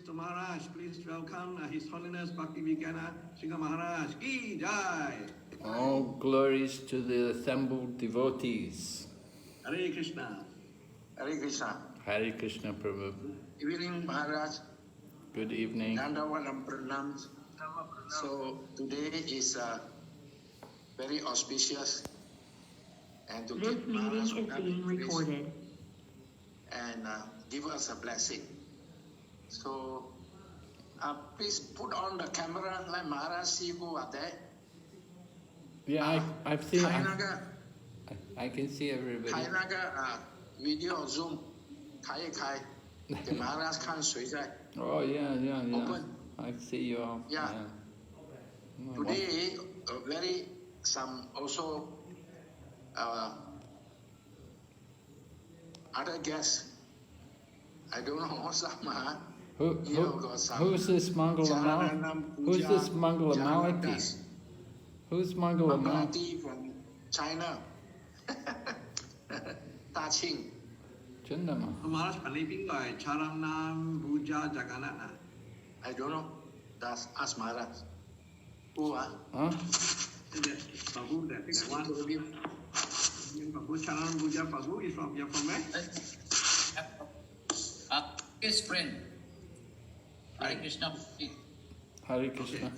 to Maharaj. Please welcome His Holiness Bhakti Vighna Singha Maharaj. Ki Jai. All glories to the assembled devotees. Hare Krishna. Hare Krishna. Hare Krishna Prabhu. Evening, Maharaj. Good evening. Dandavanam Pranam. So today is very auspicious, and to This keep meeting Maharaj is being recorded. and give us a blessing. So please put on the camera, like Maharaj see who are there. Yeah, I've seen. Kainaga, I can see everybody. Kainaga video Zoom, Kai. The Maharaj can't switch that. Oh yeah. Open. I see you all. Yeah. Today, very some also other guests. I don't know some. Who's this Mangala? Who's this Mangala Malati? Who's Mangala Malati? From China. Ta Ching. Chundama. Maharaj Paniping by Charanam Bhuja Jagannath. I don't know. That's ask Maharaj. Who are? Huh? Prabhu, that one. Prabhu Charanam Bhuja Prabhu is from, you're from where? His friend. Hare Krishna. Hare Krishna. Okay.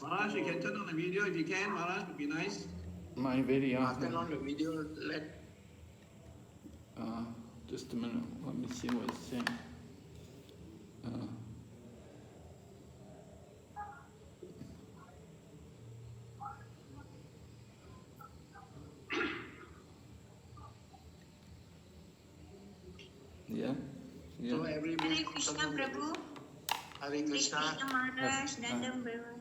Maharaj, you can turn on the video if you can, Maharaj, would be nice. My video. Turn on the video. Just a minute. Let me see what it's saying. Yeah. So everybody. Hare Krishna Prabhu. Hare Krishna. Maharaj, Dandam Prabhu.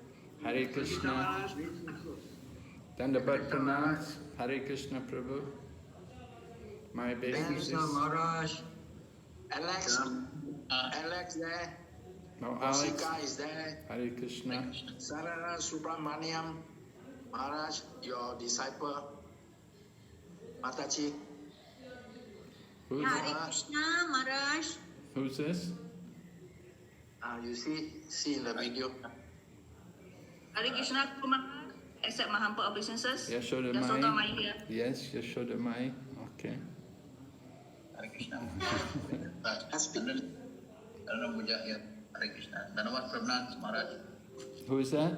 Hare Krishna. Dandabat Pranams. Hare Krishna Prabhu. My business is... Maharaj. Alex there. No, Alex. Sika is there. Hare Krishna. Sarara Subramaniam. Maharaj, your disciple. Mataji. Who's, Hare Krishna Maharaj. who's this? You see in the video. Hare Krishna Kumar, accept my humble obeisances. Yashoda That's all my Mai. here. Yes, Yashoda Mai. Okay. Hare Krishna. Dharanam Puja here. Hare Krishna. Dhanavat Prabhupada Maharaj. Who is that?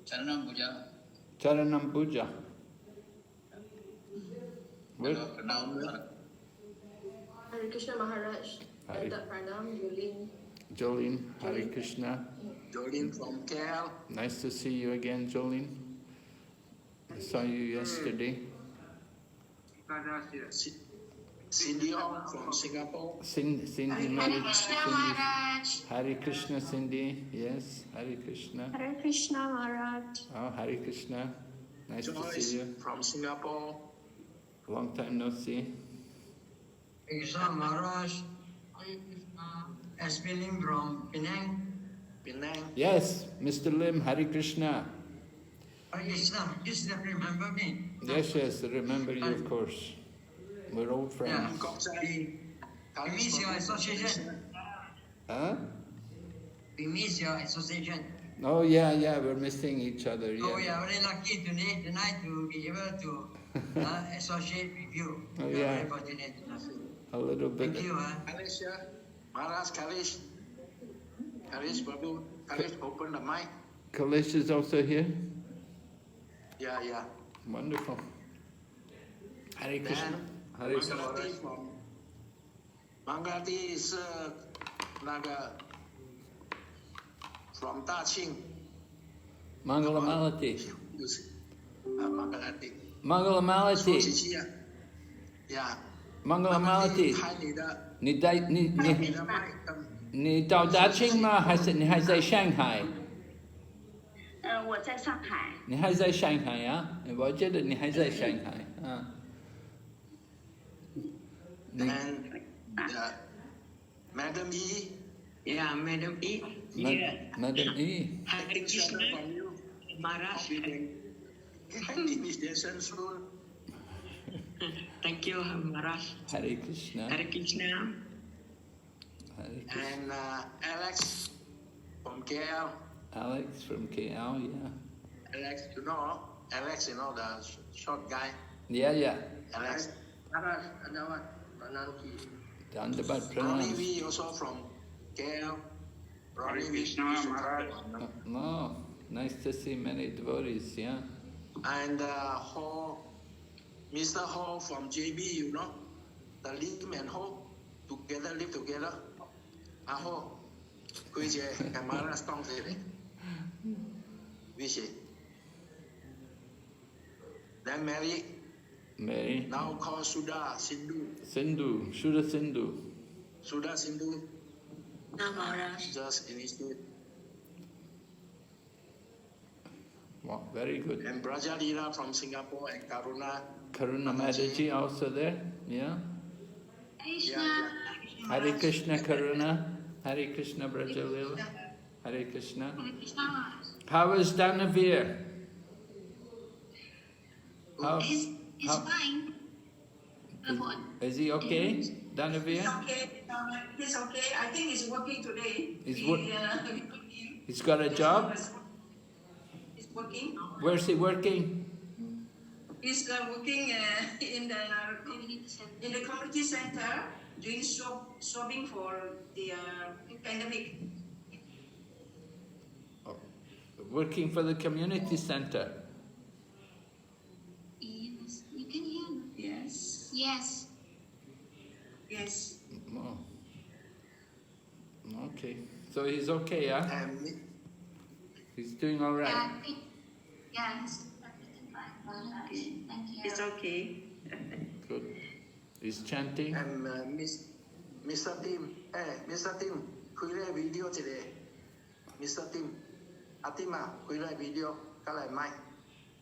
Charanam Puja. Charanam Puja. Where? Dhanavat Pranam. Hare Krishna Maharaj, Hare. Dandat Pranam, Yulin. Jolene. Hare Krishna. Jolene from KL. Nice to see you again, Jolene. I saw you yesterday. Cindy Ong from Singapore. Cindy Hare Mari. Krishna Cindy. Maharaj. Hare Krishna, Cindy. Yes, Hare Krishna. Hare Krishna Maharaj. Oh, Hare Krishna. Nice to Joyce see you. from Singapore. Long time no see. Krishna Maharaj, SB Lim from Penang. Penang. Yes, Mr. Lim, Hare Krishna. Hare Krishna, you still remember me? Yes, I remember you, of course. We're old friends. We miss your association. Huh? We miss your association. Oh, yeah, we're missing each other, Oh, we yeah. are very lucky today, tonight to be able to associate with you. Oh, We are yeah. very fortunate. A little bit. Thank you. Malaysia. Maharaj Kalish. Kalish Babu. Kalish, open the mic. Kalish is also here? Yeah. Wonderful. Hare Then Krishna. Hare Krishna. Mangalati from Mangalati is Naga from Daqing. Mangalamalati. Mangalati. Mangalamalati. Yeah. Mangalamalati. 开你的 你的麦跟你到大庆吗？还是你还在上海？我在上海。你还在上海啊？我觉得你还在上海啊。and Madam E. Yeah, Madam E. Madam E. Hare Krishna from you. Maharaj. Initiation soon. Thank you, Maharaj. Hare Krishna. Hare Krishna. And Alex from KL. Alex from KL, yeah. Alex, you know the short guy. Yeah. Alex. Maharaj, Andavat, Pranamki. Dandavat Ronnie pranams. V also from KL. Ronnie V. Krishna Maharaj. No, nice to see many devotees, yeah. And Ho, Mr. Ho from JB, you know, the Lim and Ho together live together. Ho, which Maharaj Tong Seri. Which then Mary, now called Sudha Sindhu. Sudha Sindhu. Sudha Sindhu, Maharaj. just initiated. Wow, very good. And Braja Leela from Singapore and Karuna. Karuna Mataji also there, yeah. Yeah. Hare Krishna Karuna, Hare Krishna Brajalila, Hare Krishna. How is Danavir? He's fine. Is he okay, Danavir? He's okay. I think he's working today. He's got a job? He's working. Where's he working? He's working in the community center, doing shopping for the pandemic. Working for the community center. Yes, you can hear me. Yes. Yes. Yes. Oh. Okay. So he's okay, yeah? And He's doing all right. Yes. Okay. Thank you. It's okay. Good. He's chanting. And Mr. Tim, create video today. Mr. Tim, Atima, create video, kalai mai,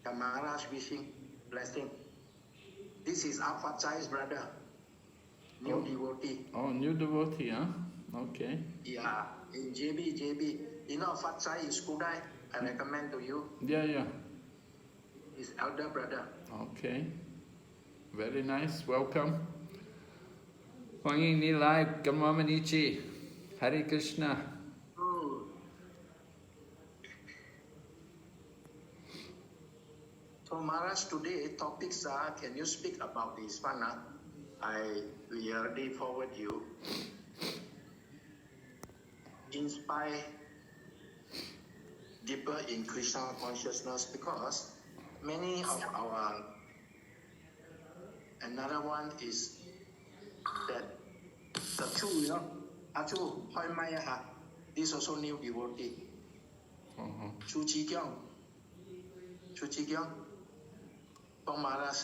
Maharaj wishing blessing. This is our Fatchai's brother, new devotee. Oh, new devotee, huh? Okay. Yeah, in JB. You know Fatchai is Kudai. I recommend to you. Yeah. His elder brother. Okay. Very nice. Welcome. Hoan nghênh đi live. Cảm ơn anh chị. Hare Krishna. So Maharaj, today topics are, can you speak about this one? We already forward you. Inspire deeper in Krishna consciousness, because many of our, another one is that the two, you know, Achu, Hoi Maya Ha, this also new devotee. Chu Chi Kyung, Tong Maharaj,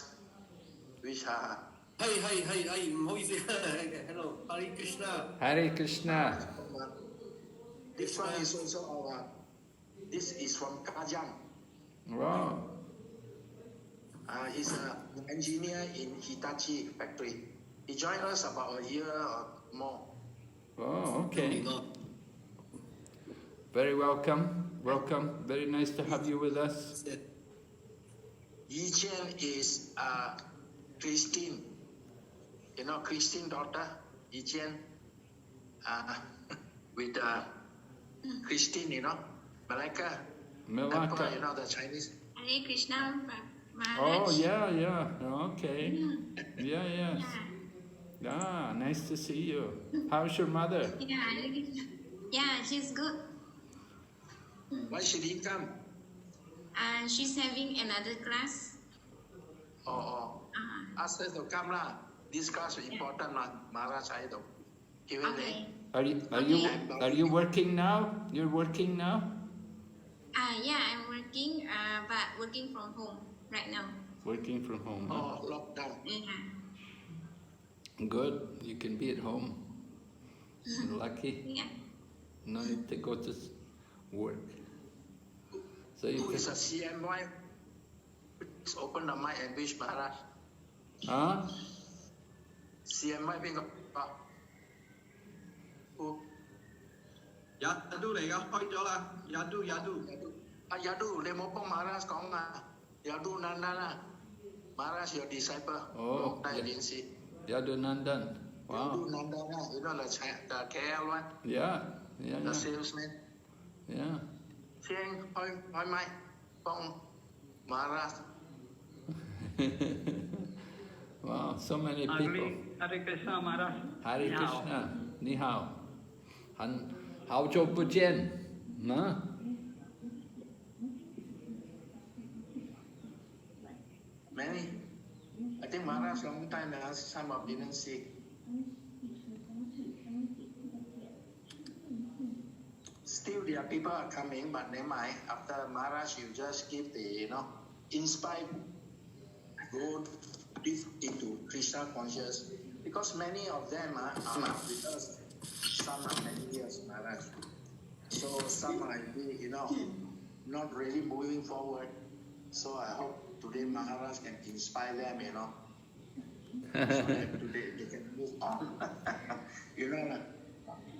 which are. Hey, 唔好意思 Hello, Hare Krishna. Hare Krishna. This one is also our, this is from Kajang. Wow. He's an engineer in Hitachi factory. He joined us about a year or more. Oh, okay. Very welcome. Welcome. Very nice to have you with us. Yi Chen is Christine. You know, Christine daughter, Yi Chen, with Christine, you know, Malacca. Emperor, you know, the Chinese. Hare Krishna Maharaj. Oh, yeah. Okay. Yeah. Ah, nice to see you. How's your mother? Yeah, she's good. Why she didn't come? She's having another class. Ask her to come lah. This class is important lah. Maharaj I do. Okay. Are you working now? You're working now? Yeah, I'm working, but working from home right now. Working from home. Huh? Lockdown. Yeah. Good. You can be at home. You're lucky. Yeah. No need to go to work. So you Who is a can... CMY? Please open the mic and wish Maharaj. Huh? CMY bên Who? Yadu嚟㗎，開咗啦。Yadu. Yadu, để một bông Maharaj có mà. Yadu Nandana. Maharaj, your disciple. Oh, Long time didn't see. Yadunandan. Wow. Nandana, you know the KL one? Yeah. The salesman. Yeah. Saying, hoi mai, bong, Maharaj. Wow, so many people. Hare Krishna Maharaj. Hare Krishna, ni hao. Hao zhou bu jian, na? Many. I think Maharaj long time now, some of didn't see. Still there are people are coming, but never mind. After Maharaj, you just give the, inspire, go deep into Krishna conscious. Because many of them are with us. Some are many years, Maharaj. So some are, not really moving forward. So I hope today Maharaj can inspire them, so that today they can move on.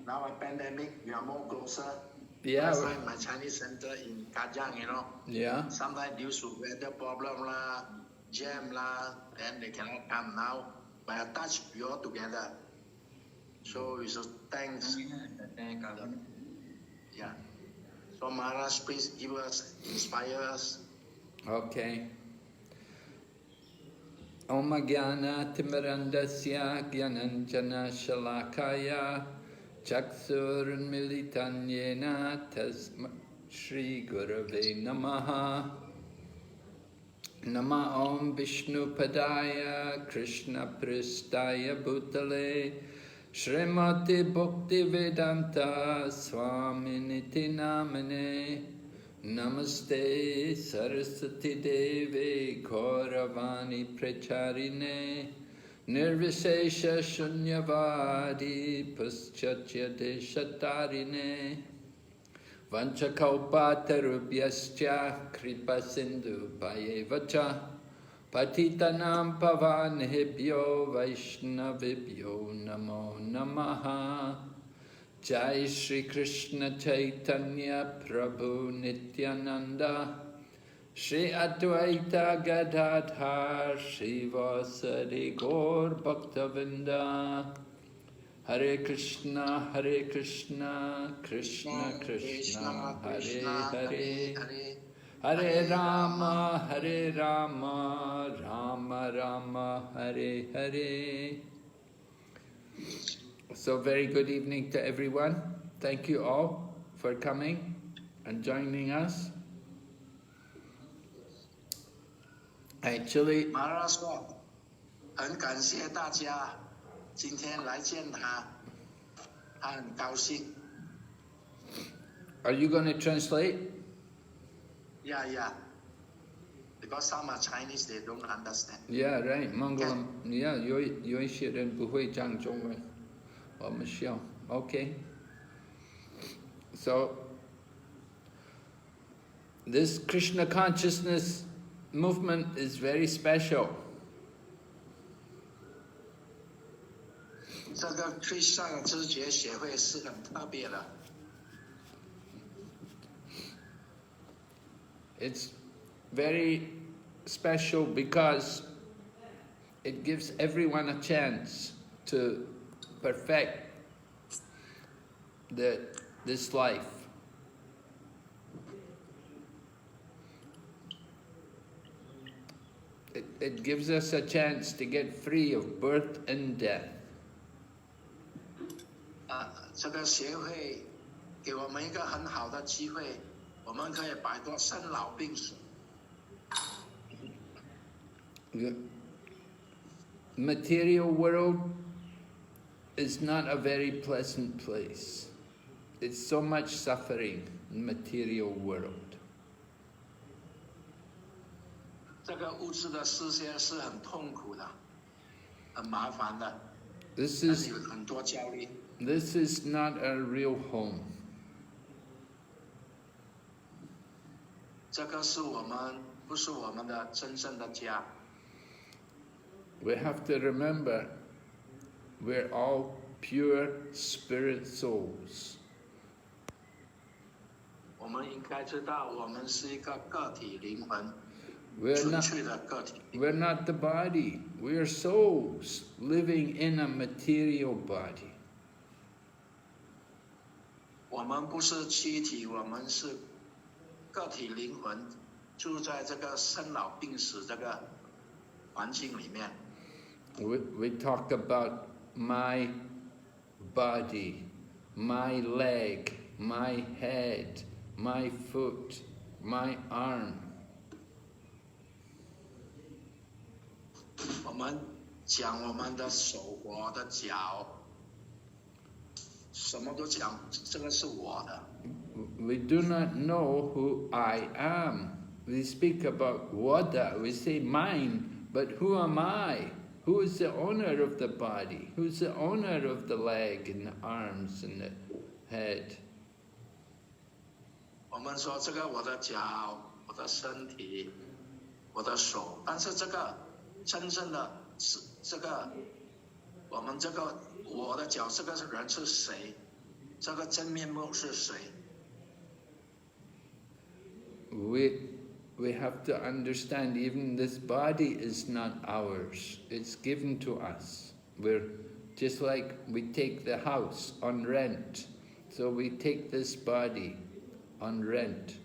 Now a pandemic, we are more closer. Yeah. Last time my Chinese center in Kajang, Yeah. sometimes due to weather problem lah, jam lah, then they cannot come now. By a touch, we all together. So we should thanks. Yeah. So Maharaj, please give us, inspire us. Okay. Om Jnana Timirandasya Gyananjana Shalakaya Chakshur Militanyena Tasma Shri Gurave Namaha. Nama Om Vishnu Padaya Krishna Pristaya Bhutale Srimati Bhakti Vedanta Swaminiti Namane Namaste Saraswati Devi Gauravani Pracharine Nirvishesha Shunyavadi Paschatya Deshatarine Vanchakalpatarubhyascha Kripa Sindhu Bhayevacha Patitanam Pavanebhyo Vaishnavibhyo Namo Namaha Jai Shri Krishna Chaitanya Prabhu Nityananda Shri Advaita Gadadhar Shri Vasadi Gaur Bhaktavinda Hare Krishna, Krishna Krishna, Hare Hare, Hare Rama, Rama Rama, Hare Hare. So very good evening to everyone. Thank you all for coming and joining us. Actually, Maharaj 说，很感谢大家。今天来见他，他很高兴。Are you going to translate? Yeah. Because some are Chinese, they don't understand. Yeah, right. Mangalam. Yeah, 有一些人不会讲中文，我们需要。Okay. So, this Krishna consciousness movement is very special. 这个 Krishna 知觉协会是很特别的。It's very special because it gives everyone a chance to perfect this life. It gives us a chance to get free of birth and death. 这个协会给我们一个很好的机会，我们可以摆脱生老病死。The material world is not a very pleasant place. It's so much suffering in the material world. 这个物质的世界是很痛苦的，很麻烦的， This 但 is 是有很多焦虑。 This is not a real home. 这个是我们不是我们的真正的家。 We have to remember we're all pure spirit souls. 我们应该知道，我们是一个个体灵魂。纯粹的个体。We're not the body. We are souls living in a material body. 我们不是躯体，我们是个体灵魂，住在这个生老病死这个环境里面。We talk about my body, my leg, my head, my foot, my arm. 我们讲我们的手，我的脚，什么都讲，这个是我的。We do not know who I am. We speak about Wada, we say mine, but who am I? Who is the owner of the body? Who's the owner of the leg and the arms and the head? 我们说这个我的脚，我的身体，我的手，但是这个真正的是这个，我们这个我的脚，这个人是谁？这个真面目是谁？ We have to understand even this body is not ours. It's given to us. We're just like we take the house on rent. So we take this body on rent.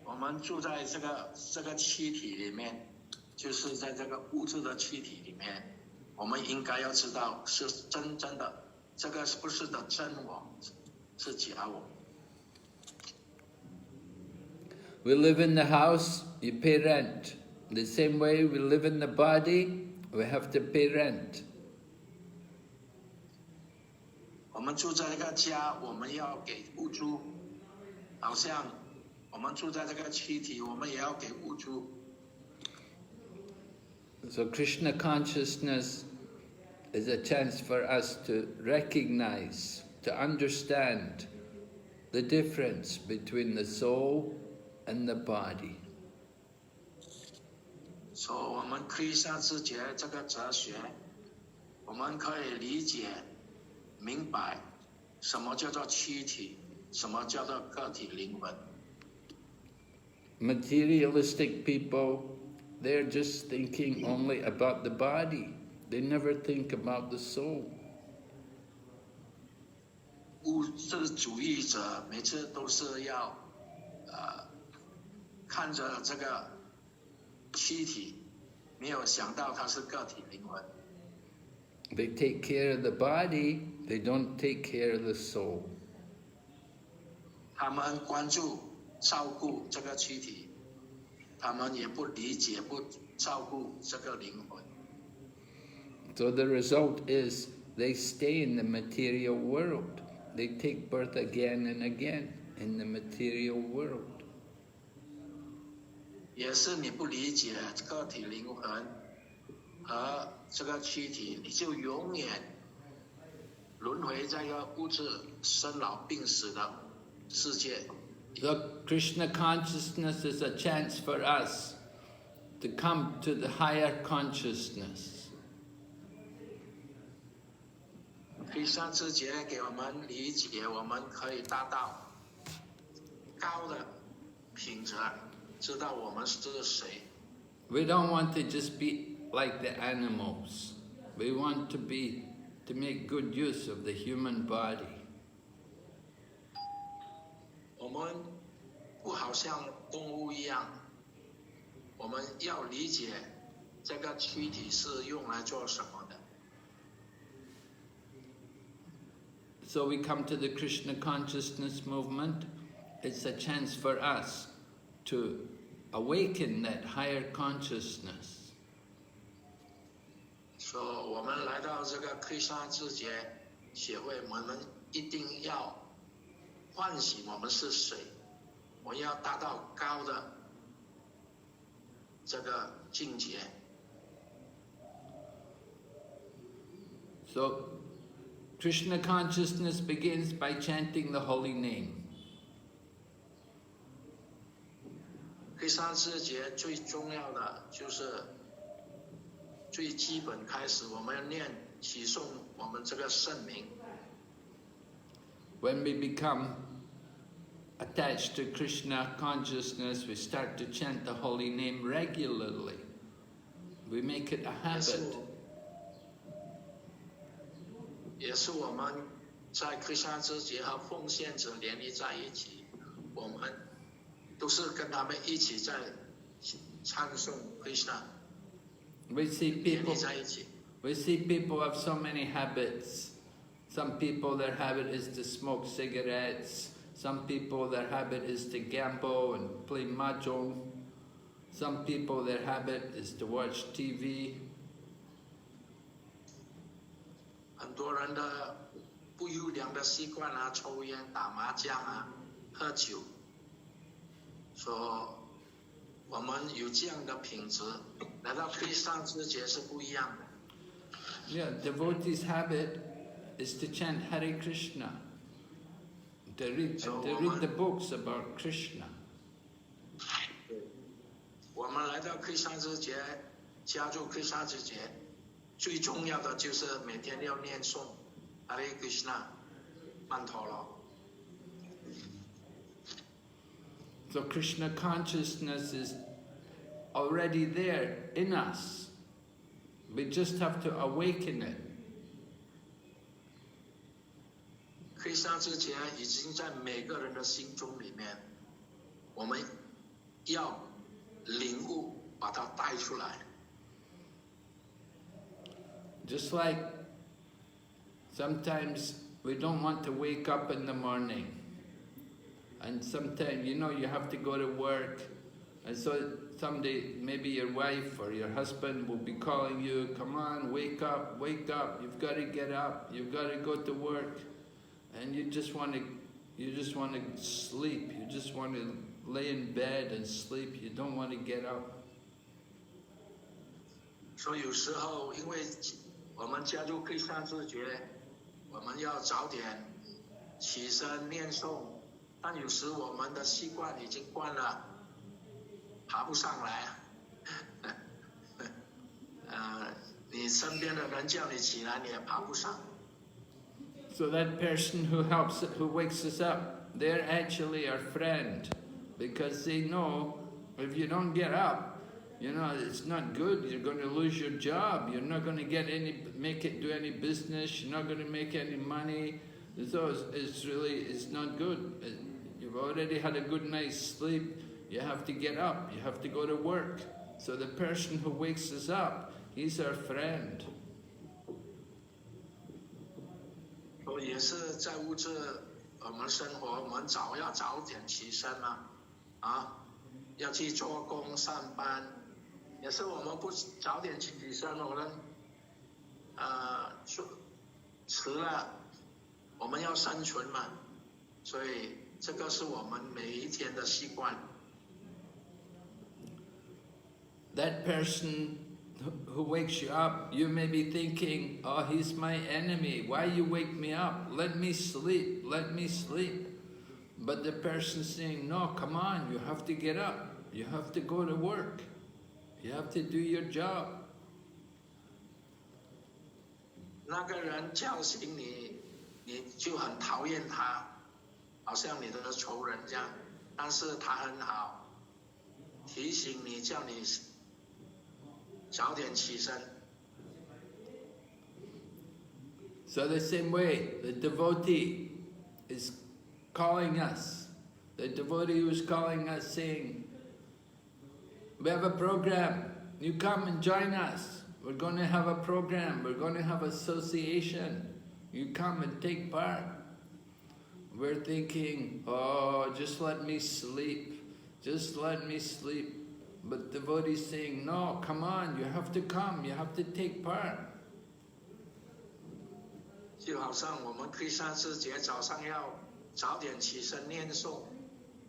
我们住在这个躯体里面，就是在这个物质的躯体里面，我们应该要知道是真正的，这个不是的真我，是假我。We live in the house, you pay rent. The same way we live in the body, we have to pay rent. 我们住在这个家，我们要给屋租，好像我们住在这个躯体，我们也要给屋租。So Krishna consciousness is a chance for us to recognize, to understand the difference between the soul and the body. 所以我们Krishna之觉这个哲学，我们可以理解、明白什么叫做躯体，什么叫做个体灵魂。Materialistic people, they're just thinking only about the body. They never think about the soul. 物质主义者每次都是要看着这个躯体，没有想到它是个体灵魂。They take care of the body, they don't take care of the soul. 他们关注、照顾这个躯体，他们也不理解、不照顾这个灵魂。So the result is they stay in the material world. They take birth again and again in the material world. 也是你不理解个体灵魂和这个躯体，你就永远轮回在一个物质生老病死的世界。So Krishna consciousness is a chance for us to come to the higher consciousness. Krishna 之觉给我们理解，我们可以达到高的品质，知道我们是谁。We don't want to just be like the animals. We want to make good use of the human body. 我们不好像动物一样，我们要理解这个躯体是用来做什么的。So we come to the Krishna consciousness movement. It's a chance for us to awaken that higher consciousness. 所以我们来到这个Krishna知觉协会，我们一定要唤醒我们是谁，我们要达到高的这个境界。So Krishna consciousness begins by chanting the holy name. Krishna 知觉最重要的就是最基本开始，我们要念起诵我们这个圣名。When we become attached to Krishna consciousness, we start to chant the holy name regularly. We make it a habit. 也是我们在 Krishna 之节和奉献者联立在一起，我们都是跟他们一起在唱诵 Krishna， We see 联 people. 立在一起。 We see people have so many habits. Some people, their habit is to smoke cigarettes. Some people, their habit is to gamble and play mahjong. Some people, their habit is to watch TV. 很多人的不优良的习惯啊，抽烟、打麻将啊、喝酒，说我们有这样的品质，来到 Krishna 之节是不一样的。 Yeah, devotees' habit is to chant Hare Krishna, to read the books about Krishna. 我们来到 Krishna 之节，加入 Krishna 之节，最重要的就是每天要念诵 Hare Krishna 曼陀罗。 So Krishna consciousness is already there in us. We just have to awaken it. Krishna 之节已经在每个人的心中里面，我们要领悟，把它带出来。 Just like sometimes we don't want to wake up in the morning. And sometimes, you know, you have to go to work. And so someday, maybe your wife or your husband will be calling you, come on, wake up, you've got to get up, you've got to go to work. And you just want to sleep, you just want to lay in bed and sleep, you don't want to get up. 所以有时候，因为我们加入 Krishna 之节，我们要早点起身念诵，但有时我们的习惯已经惯了，爬不上来。你身边的人叫你起来，你也爬不上。 So that person who wakes us up, they're actually our friend, because they know if you don't get up, you know, it's not good, you're going to lose your job, you're not going to do any business, you're not going to make any money, so it's not good. You've already had a good night's sleep, you have to get up, you have to go to work. So the person who wakes us up, he's our friend. 也是在物质我们生活，我们要早点起身嘛，要去做工上班，也是我们不早点起身，我们迟了，我们要生存嘛，所以这个是我们每一天的习惯。That person who wakes you up, you may be thinking, oh, he's my enemy. Why you wake me up? Let me sleep, let me sleep. But the person saying, no, come on, you have to get up. You have to go to work. You have to do your job. 那个人叫醒你，你就很讨厌他，好像你的仇人这样。但是他很好，提醒你，叫你早点起身。 So the same way, the devotee is calling us. The devotee who's calling us saying, we have a program, you come and join us. We're going to have a program, we're going to have association. You come and take part. We're thinking, oh, just let me sleep, just let me sleep. But the devotee is saying, no, come on, you have to come, you have to take part. 就好像我们 Krishna 之节早上要早点起身念诵，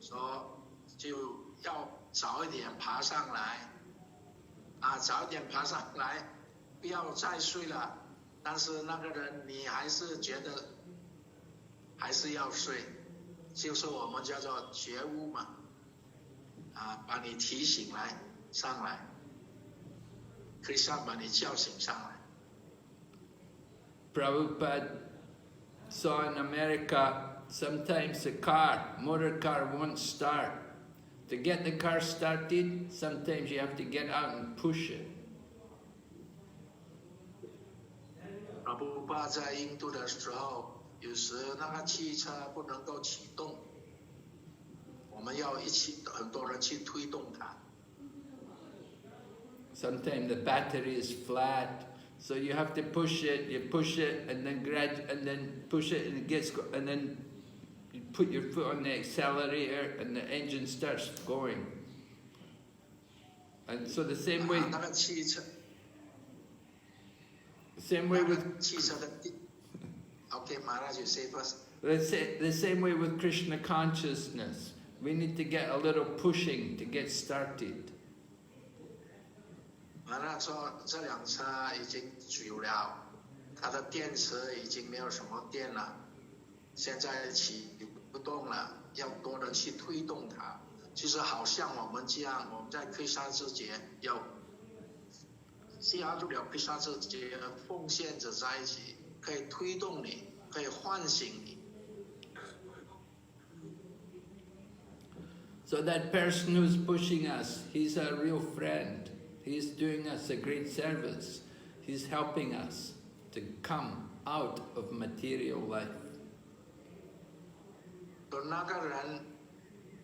说就要早一点爬上来，早一点爬上来，不要再睡了。但是那个人你还是觉得还是要睡，就是我们叫做觉悟嘛，把你提醒来上来 ，Krishna 把你叫醒上来。 Prabhupada saw in America sometimes the motor car won't start. To get the car started, sometimes you have to get out and push it. 阿布巴在印度的时候，有时那个汽车不能够启动，我们要很多人去推动它。 Sometimes the battery is flat, so you have to push it, and then push it, and it gets, and then you put your foot on the accelerator, and the engine starts going. And so the same way. Same way with. Okay, Maharaja, you say first. The same way with Krishna consciousness. We need to get a little pushing to get started. 那说这辆车已经久了，它的电池已经没有什么电了，现在启不动了，要多人去推动它。就是好像我们这样，我们在kris那之节要加入了kris那之节奉献者在一起，可以推动你，可以唤醒你。 So that person who's pushing us, he's a real friend. He's doing us a great service. He's helping us to come out of material life. 那个人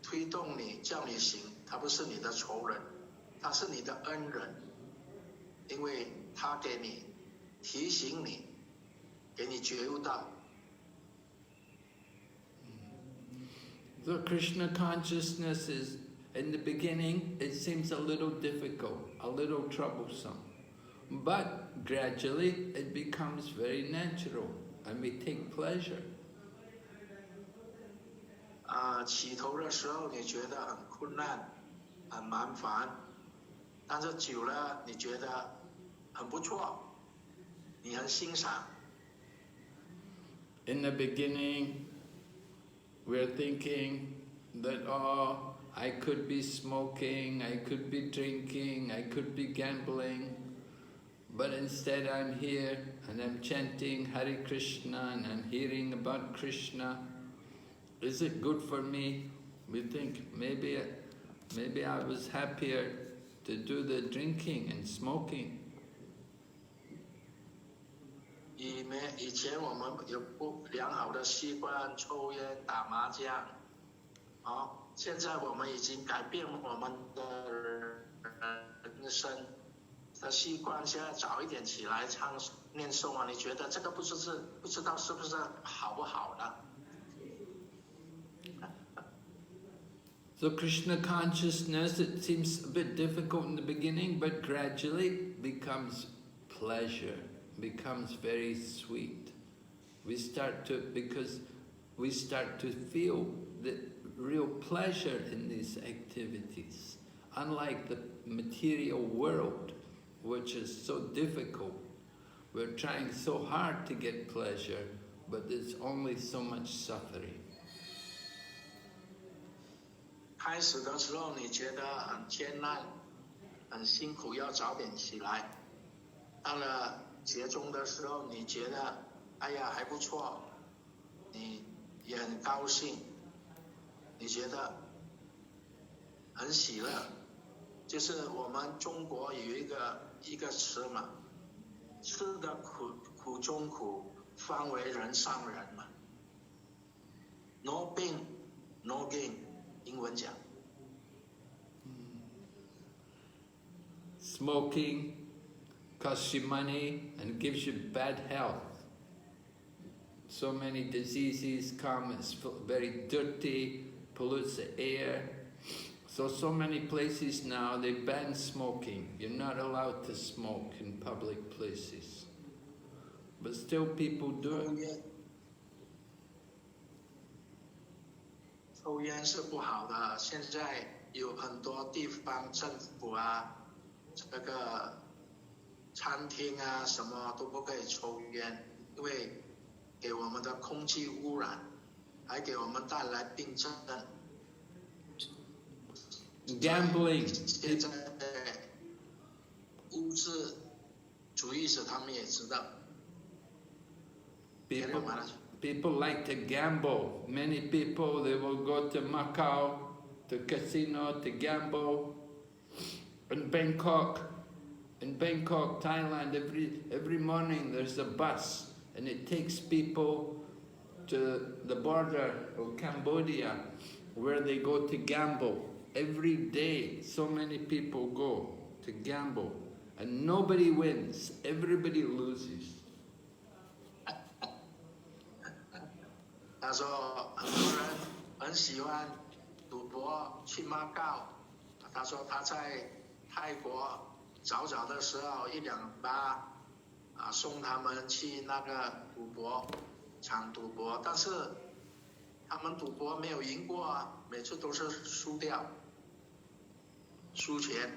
推动你，叫你行，他不是你的仇人，他是你的恩人，因为他给你提醒你，给你觉悟到。 The Krishna consciousness is, in the beginning, it seems a little difficult, a little troublesome. But gradually, it becomes very natural, and we take pleasure. 起头的时候你觉得很困难、很麻烦，但是久了你觉得很不错，你很欣赏。In the beginning, we're thinking that, oh, I could be smoking, I could be drinking, I could be gambling, but instead I'm here and I'm chanting Hare Krishna and I'm hearing about Krishna. Is it good for me? We think maybe I was happier to do the drinking and smoking. 以前我们有不良好的习惯，抽烟、打麻将，现在我们已经改变我们的人生的习惯，现在早一点起来念诵啊，你觉得这个不知道是不是好不好呢？ So Krishna consciousness, it seems a bit difficult in the beginning, but gradually becomes pleasure, becomes very sweet. Because we start to feel the real pleasure in these activities. Unlike the material world, which is so difficult. We're trying so hard to get pleasure, but there's only so much suffering. 开始的时候你觉得很艰难、很辛苦，要早点起来。到了节中的时候，你觉得哎呀还不错，你也很高兴，你觉得很喜乐。就是我们中国有一个词嘛，吃的苦中苦，方为人上人嘛。No pain, no gain。 英文讲 Smoking costs you money and gives you bad health. So many diseases come, it's very dirty, pollutes the air. So many places now, they ban smoking. You're not allowed to smoke in public places. But still people do it. 抽烟是不好的，现在有很多地方政府啊，这个餐厅啊，什么都不可以抽烟，因为给我们的空气污染，还给我们带来病症。Gambling. 现在物质主义者他们也知道。People like to gamble. Many people, they will go to Macau, to casino, to gamble. In Bangkok, Thailand, every morning there's a bus and it takes people to the border of Cambodia where they go to gamble. Every day, so many people go to gamble and nobody wins, everybody loses. 他说很多人很喜欢赌博，去马告。他说他在泰国早早的时候1、2巴送他们去那个赌博场赌博，但是他们赌博没有赢过啊，每次都是输掉，输钱。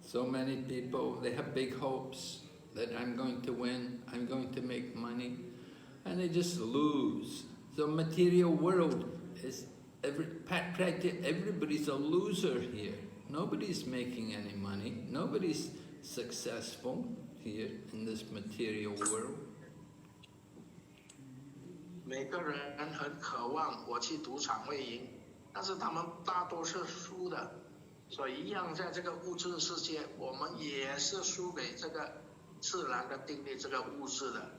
So many people, they have big hopes that I'm going to win, I'm going to make money, and they just lose. The material world is, everybody's a loser here. Nobody's making any money. Nobody's successful here in this material world. 每个人很渴望我去赌场会赢，但是他们大多是输的。所以一样，在这个物质世界，我们也是输给这个自然的定律，这个物质的。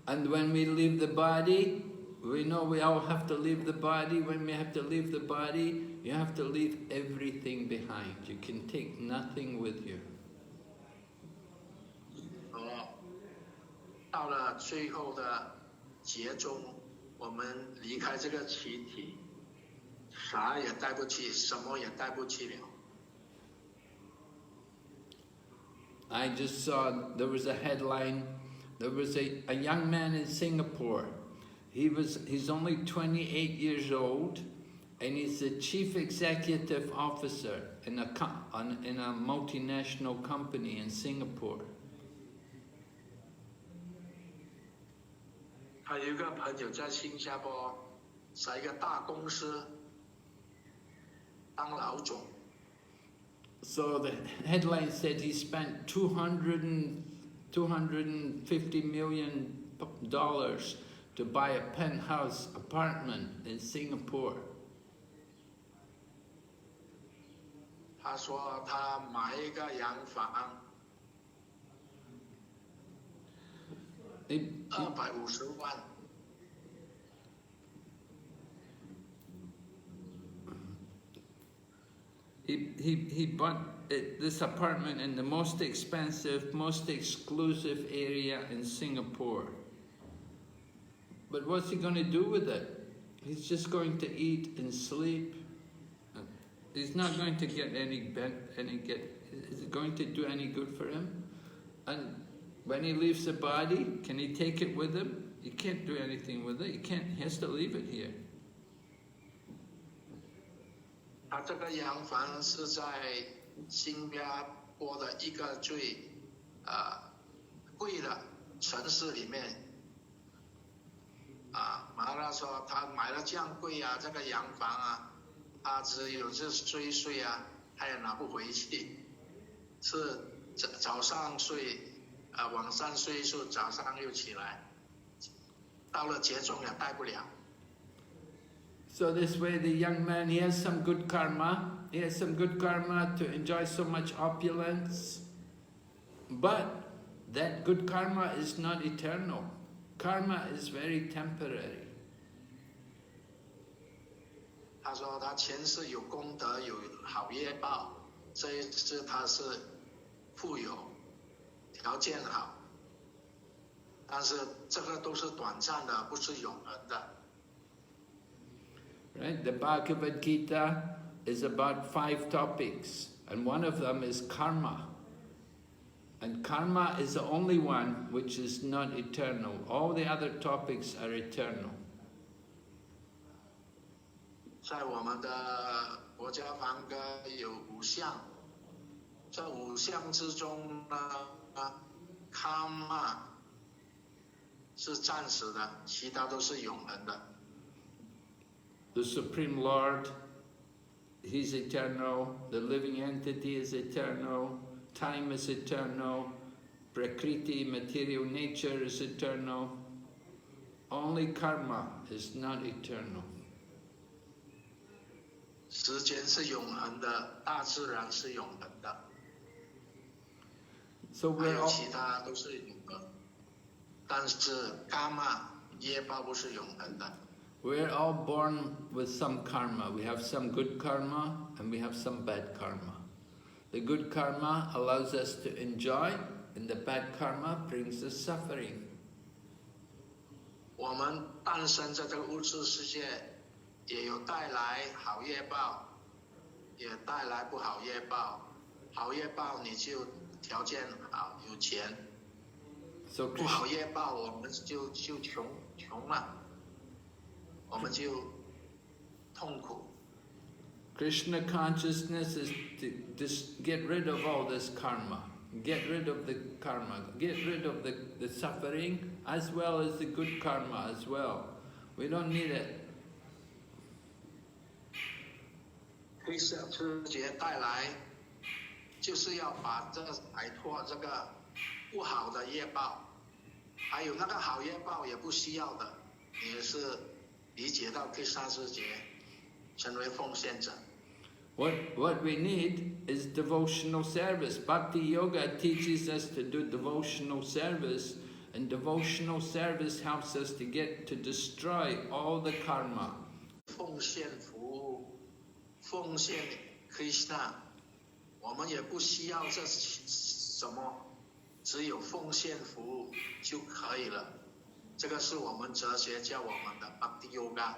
And when we leave the body, we know we all have to leave the body. When we have to leave the body, you have to leave everything behind. You can take nothing with you. 到了最后的劫中，我们离开这个躯体，啥也带不去，什么也带不去了。I just saw there was a headline. There was a young man in Singapore. He's only 28 years old, and he's the chief executive officer in a multinational company in Singapore. 他有一个朋友在新加坡，在一个大公司当老总。So the headline said he spent $250 million to buy a penthouse apartment in Singapore. 他说他买一个洋房，250万。He bought this apartment in the most expensive, most exclusive area in Singapore. But what's he going to do with it? He's just going to eat and sleep. He's not going to get is it going to do any good for him? And when he leaves the body, can he take it with him? He can't do anything with it. He has to leave it here. 他这个洋房是在新加坡的一个最贵的城市里面。马哈拉说他买了这样贵这个洋房他只有这睡他也拿不回去，是早上睡晚上睡一宿，早上又起来，到了节中也带不了。So this way the young man, he has some good karma. He has some good karma to enjoy so much opulence. But that good karma is not eternal. Karma is very temporary. 他说他前世有功德，有好业报，这一次他是富有，条件好，但是这个都是短暂的，不是永恒的。Right? The Bhagavad Gita is about 5 topics, and one of them is karma. And karma is the only one which is not eternal. All the other topics are eternal. 在我们的国家梵歌有5项，这5项之中呢，karma 是暂时的，其他都是永恒的。The Supreme Lord, He's eternal. The living entity is eternal. Time is eternal. Prakriti, material nature is eternal. Only karma is not eternal. 时间是永恒的，大自然是永恒的， So 还 we're 有 all, 其他都是永恒，但是伽马业报不是永恒的。 we're all born with some karma. We have some good karma and we have some bad karma. The good karma allows us to enjoy, and the bad karma brings us suffering. 我们诞生在这个物质世界，也有带来好业报，也带来不好业报。好业报你就条件好，有钱； So 不好业报我们就穷了，我们就痛苦。 Krishna consciousness is to just get rid of all this karma. Get rid of the karma. Get rid of the suffering as well as the good karma as well. We don't need it. 黑色世界带来，就是要把摆脱这个不好的业报，还有那个好业报也不需要的，也是理解到黑色世界，成为奉献者。 What we need is devotional service. Bhakti Yoga teaches us to do devotional service, and devotional service helps us to destroy all the karma. 奉献服务，奉献 Krishna， 我们也不需要这什么，只有奉献服务就可以了。这个是我们哲学教我们的 Bhakti Yoga。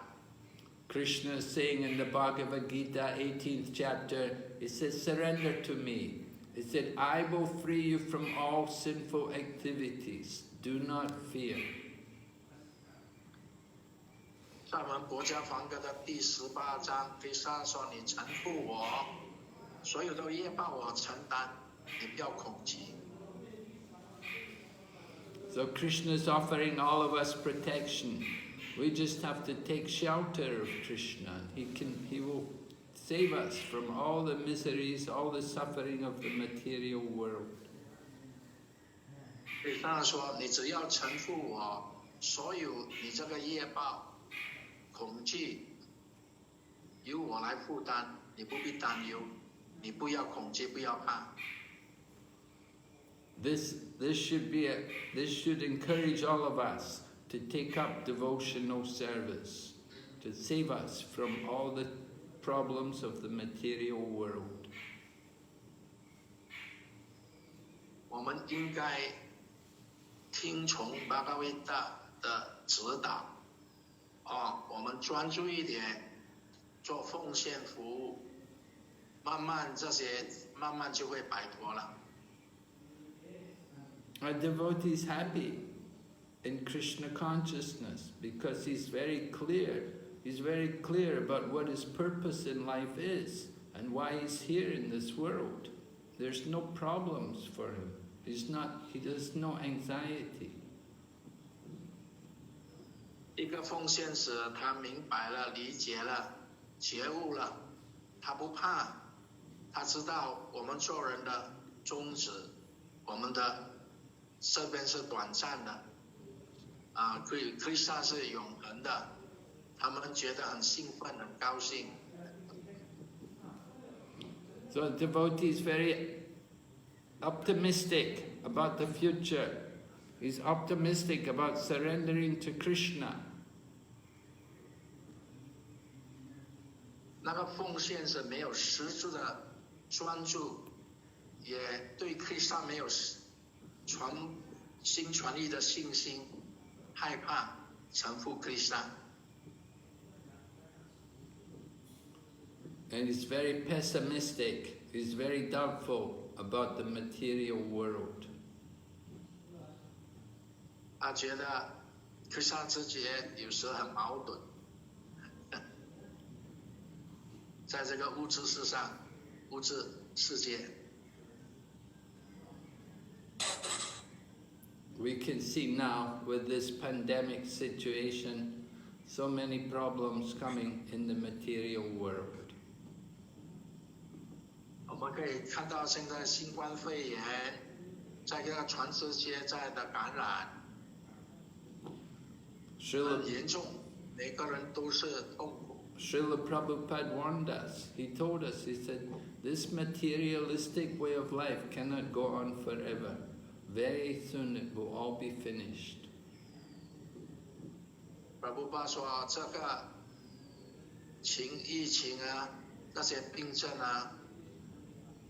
Krishna is saying in the Bhagavad Gita, 18th chapter, he says, surrender to me. He said, I will free you from all sinful activities. Do not fear. 在我们国家梵歌的第18章，Krishna说：“你臣服我，所有的业报我承担，你不要恐惧。” So Krishna is offering all of us protection. We just have to take shelter of Krishna. He will save us from all the miseries, all the suffering of the material world. Krishna 说：“你只要臣服我，所有你这个业报、恐惧，由我来负担，你不必担忧，你不要恐惧，不要怕。” This should encourage all of us to take up devotional service, to save us from all the problems of the material world. 我们应该听从Bhagavad-gita的指导，我们专注一点，做奉献服务，慢慢就会摆脱了。 Our devotee is happy in Krishna consciousness because he's very clear. He's very clear about what his purpose in life is and why he's here in this world. There's no problems for him. He does no anxiety. 一个奉献者，他明白了、理解了、觉悟了，他不怕，他知道我们做人的宗旨，我们的这边是短暂的，Krishna 是永恒的，他们觉得很兴奋、很高兴。So the devotee is very optimistic about the future. He's optimistic about surrendering to Krishna. 那个奉献是没有实质的专注，也对 Krishna 没有全心全意的信心，害怕臣服 Krishna。 And he's very pessimistic. He's very doubtful about the material world. 他觉得 Krishna 之间有时很矛盾，在这个物质世界。 We can see now with this pandemic situation, so many problems coming in the material world. 我们可以看到现在新冠肺炎在这个全世界在的感染 Srila 很严重，每个人都是痛苦。 Srila Prabhupada warned us. He told us, he said, this materialistic way of life cannot go on forever. Very soon it will all be finished. பிர布巴说这个疫情啊，那些病症啊，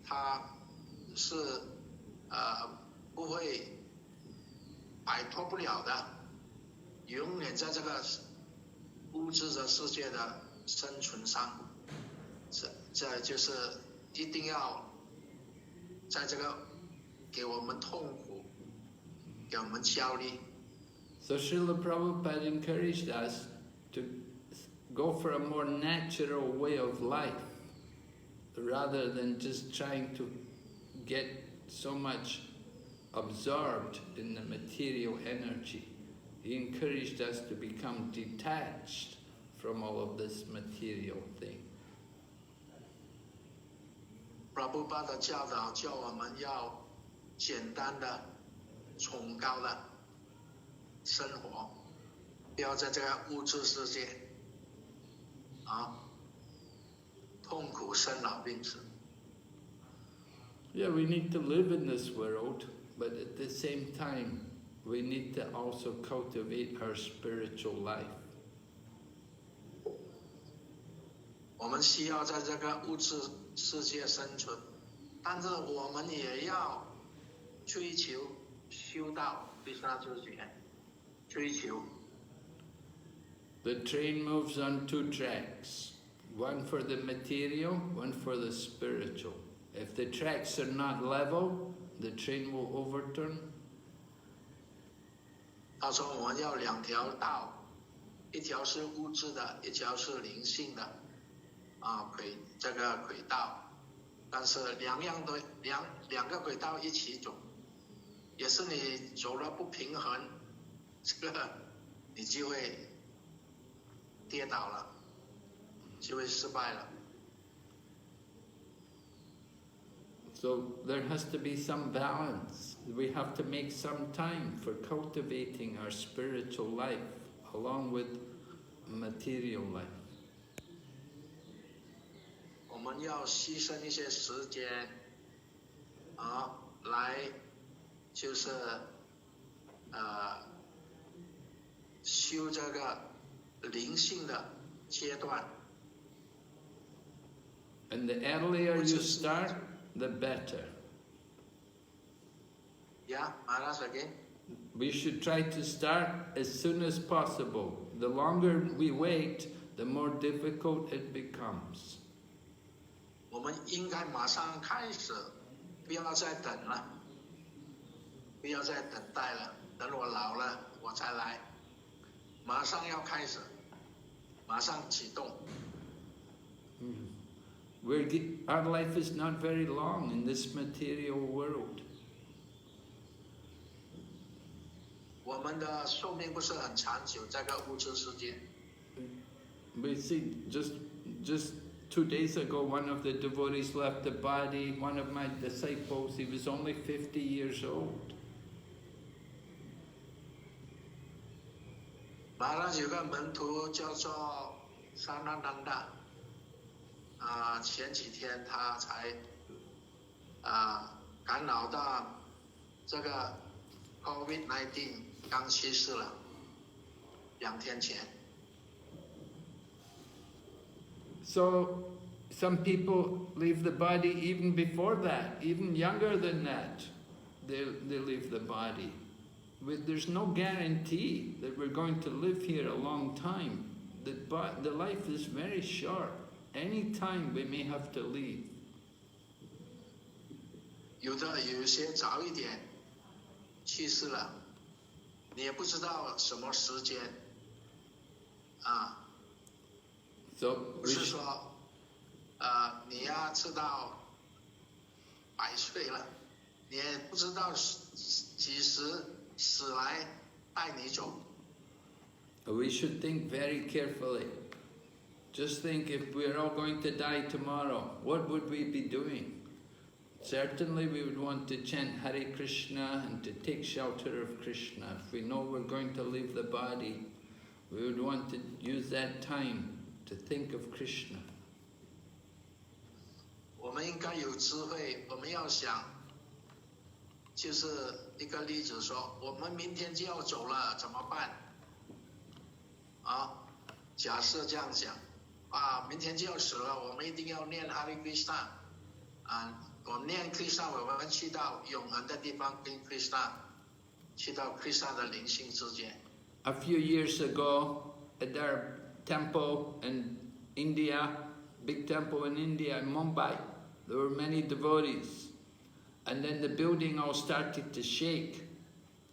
它是不会摆脱不了的，永远在这个物质的世界的生存上，这就是一定要在这个给我们痛苦，给我们焦虑。 So Srila Prabhupada encouraged us to go for a more natural way of life, rather than just trying to get so much absorbed in the material energy. He encouraged us to become detached from all of this material thing. பிர布巴的教导叫我们要简单的、崇高的生活，不要在这个物质世界痛苦、生老病死。 Yeah, we need to live in this world, but at the same time, we need to also cultivate our spiritual life. 我们需要在这个物质世界生存，但是我们也要追求修道，Vighna之学，追求。 The train moves on two tracks, one for the material, one for the spiritual. If the tracks are not level, the train will overturn. 他说我们要两条道，一条是物质的，一条是灵性的，这个轨道。但是两个轨道一起走，也是你走了不平衡，这个你就会跌倒了，就会失败了。 So there has to be some balance. We have to make some time for cultivating our spiritual life along with material life. 我们要牺牲一些时间，来就是修这个灵性的阶段。 And the earlier you start, the better. Yeah, Maharaj again. We should try to start as soon as possible. The longer we wait, the more difficult it becomes. 我们应该马上开始，不要再等了，不要再等待了。等我老了，我才来。马上要开始，马上启动。Our life is not very long in this material world. 我们的寿命不是很长久，在个物质世界。We see just 2 days ago, one of the devotees left the body. One of my disciples, he was only 50 years old. 马拉有个门徒叫做萨那南达，前几天他才感染到这个 COVID-19， 刚去世了，2天前。 So some people leave the body even before that, even younger than that. They leave the body. There's no guarantee that we're going to live here a long time. The life is very short. Any time we may have to leave. 有一些早一点去世了，你也不知道什么时间So 不是说你要吃到100岁了，你也不知道几时死来带你走。 we should think very carefully. Just think, if we're all going to die tomorrow, what would we be doing? Certainly we would want to chant Hare Krishna and to take shelter of Krishna. If we know we're going to leave the body, we would want to use that time to think of Krishna. 我们应该有智慧，我们要想，就是一个例子说，我们明天就要走了，怎么办？啊，假设这样讲，啊，明天就要死了，我们一定要念 Hare Krishna， 啊，我们念 Krishna， 我们去到永恒的地方跟 Krishna， 去到 Krishna 的灵性之间。A few years ago, at our temple in India, big temple in India, in Mumbai, there were many devotees. And then the building all started to shake.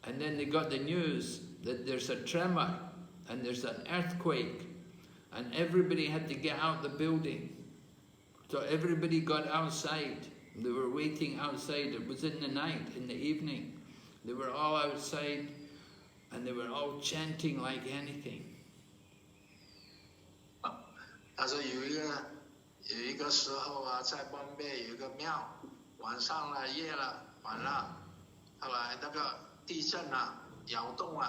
And then they got the news that there's a tremor and there's an earthquake. And everybody had to get out the building. So everybody got outside. They were waiting outside. It was in the night, in the evening. They were all outside and they were all chanting like anything. 他说有一个时候啊，在邦贝有一个庙，晚上了，夜了，晚了，后来那个地震了，摇动，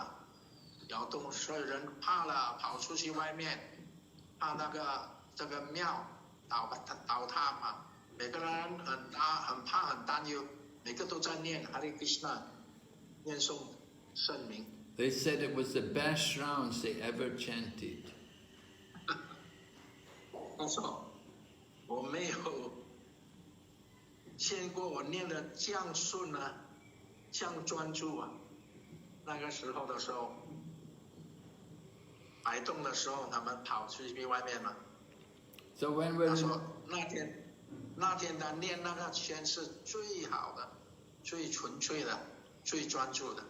所有人怕了，跑出去外面，怕这个庙倒塌嘛，每个人很怕很担忧，每个都在念 Hare Krishna， 念诵圣名。They said it was the best rounds they ever chanted. 他说我没有见过我念的这样顺啊，这样专注啊。那个时候的时候，摆动的时候，他们跑出去外面嘛。So when we're 他说那天他念那个圈是最好的、最纯粹的、最专注的。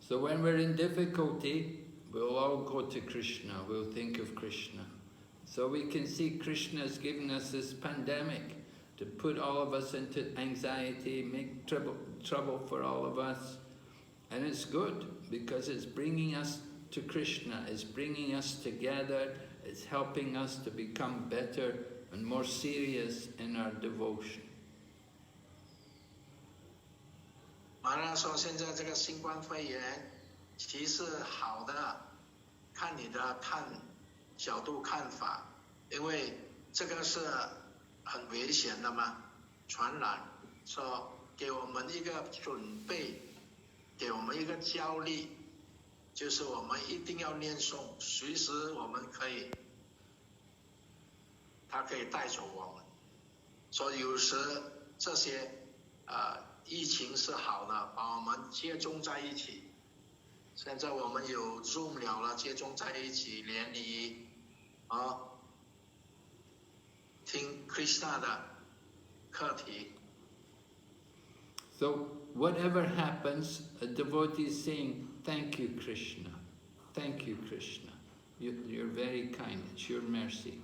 So when we're in difficulty, we'll all go to Krishna, we'll think of Krishna. So we can see Krishna has given us this pandemic to put all of us into anxiety, make trouble for all of us. And it's good because it's bringing us to Krishna, it's bringing us together, it's helping us to become better and more serious in our devotion. 马拉说现在这个新冠肺炎其实好的，看你的角度看法，因为这个是很危险的嘛，传染，说给我们一个准备，给我们一个焦虑，就是我们一定要念诵，随时我们可以，它可以带走我们。所以有时这些疫情是好的，把我们接中在一起。现在我们有 Zoom 了，接中在一起联谊，听 Krishna 的课题。So whatever happens, a devotee is saying, "Thank you, Krishna. Thank you, Krishna. You're very kind. It's your mercy."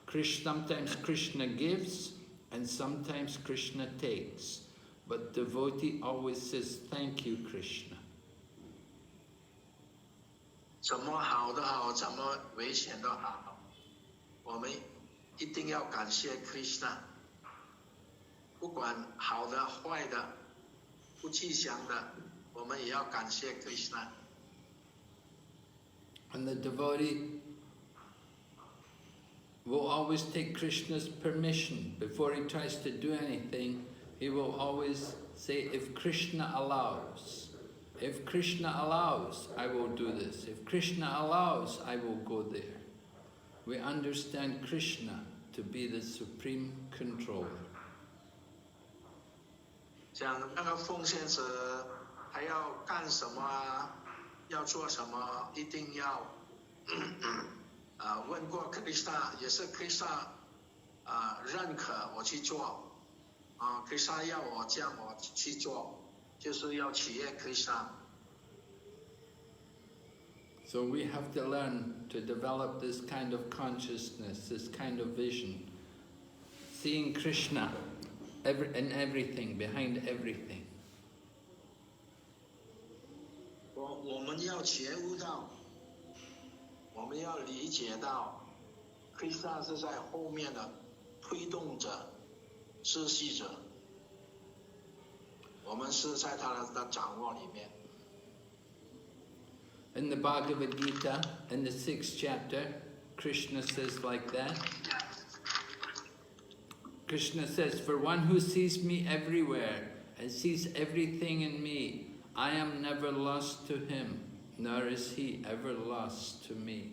Sometimes Krishna gives, and sometimes Krishna takes. But devotee always says, "Thank you, Krishna." 怎么好都好，怎么危险都好，我们一定要感谢 Krishna。不管好的、坏的、不吉祥的，我们也要感谢 Krishna。And the devotee will always take Krishna's permission before he tries to do anything. He will always say, "If Krishna allows, if Krishna allows, I will do this. If Krishna allows, I will go there." We understand Krishna to be the supreme controller. 讲那个奉献者，他要干什么，要做什么，一定要问过 Krishna， 也是 Krishna 认可我去做。Krishna 要我这样我去做，就是要取悦 Krishna。So we have to learn to develop this kind of consciousness, this kind of vision, seeing Krishna in everything, behind everything. 我们要觉悟到，我们要理解到 ，Krishna 是在后面的推动者。支系者，我们是在他的掌握里面。In the Bhagavad Gita, in the 6th chapter, Krishna says like that. Krishna says, for one who sees me everywhere and sees everything in me, I am never lost to him, nor is he ever lost to me.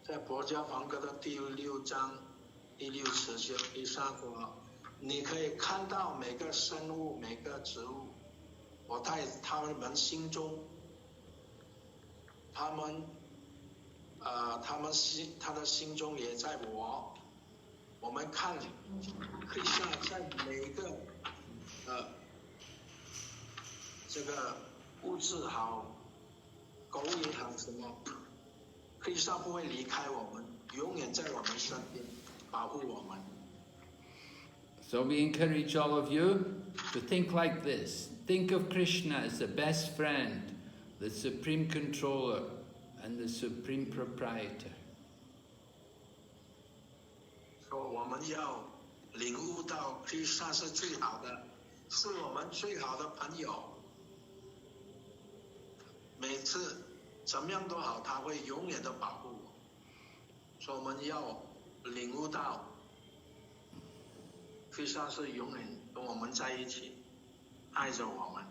在《佛教梵歌》的第6章第6词就第3说，你可以看到每个生物、每个植物，我在他们心中，他的心中也在我。我们看Krishna在每个这个物质好，狗也好，什么，Krishna不会离开我们，永远在我们身边保护我们。So we encourage all of you to think like this. Think of Krishna as the best friend, the supreme controller, and the supreme proprietor. 说我们要领悟到 Krishna 是最好的，是我们最好的朋友。每次怎么样都好，他会永远的保护我。所以我们要领悟到 Krishna 是永远跟我们在一起，爱着我们。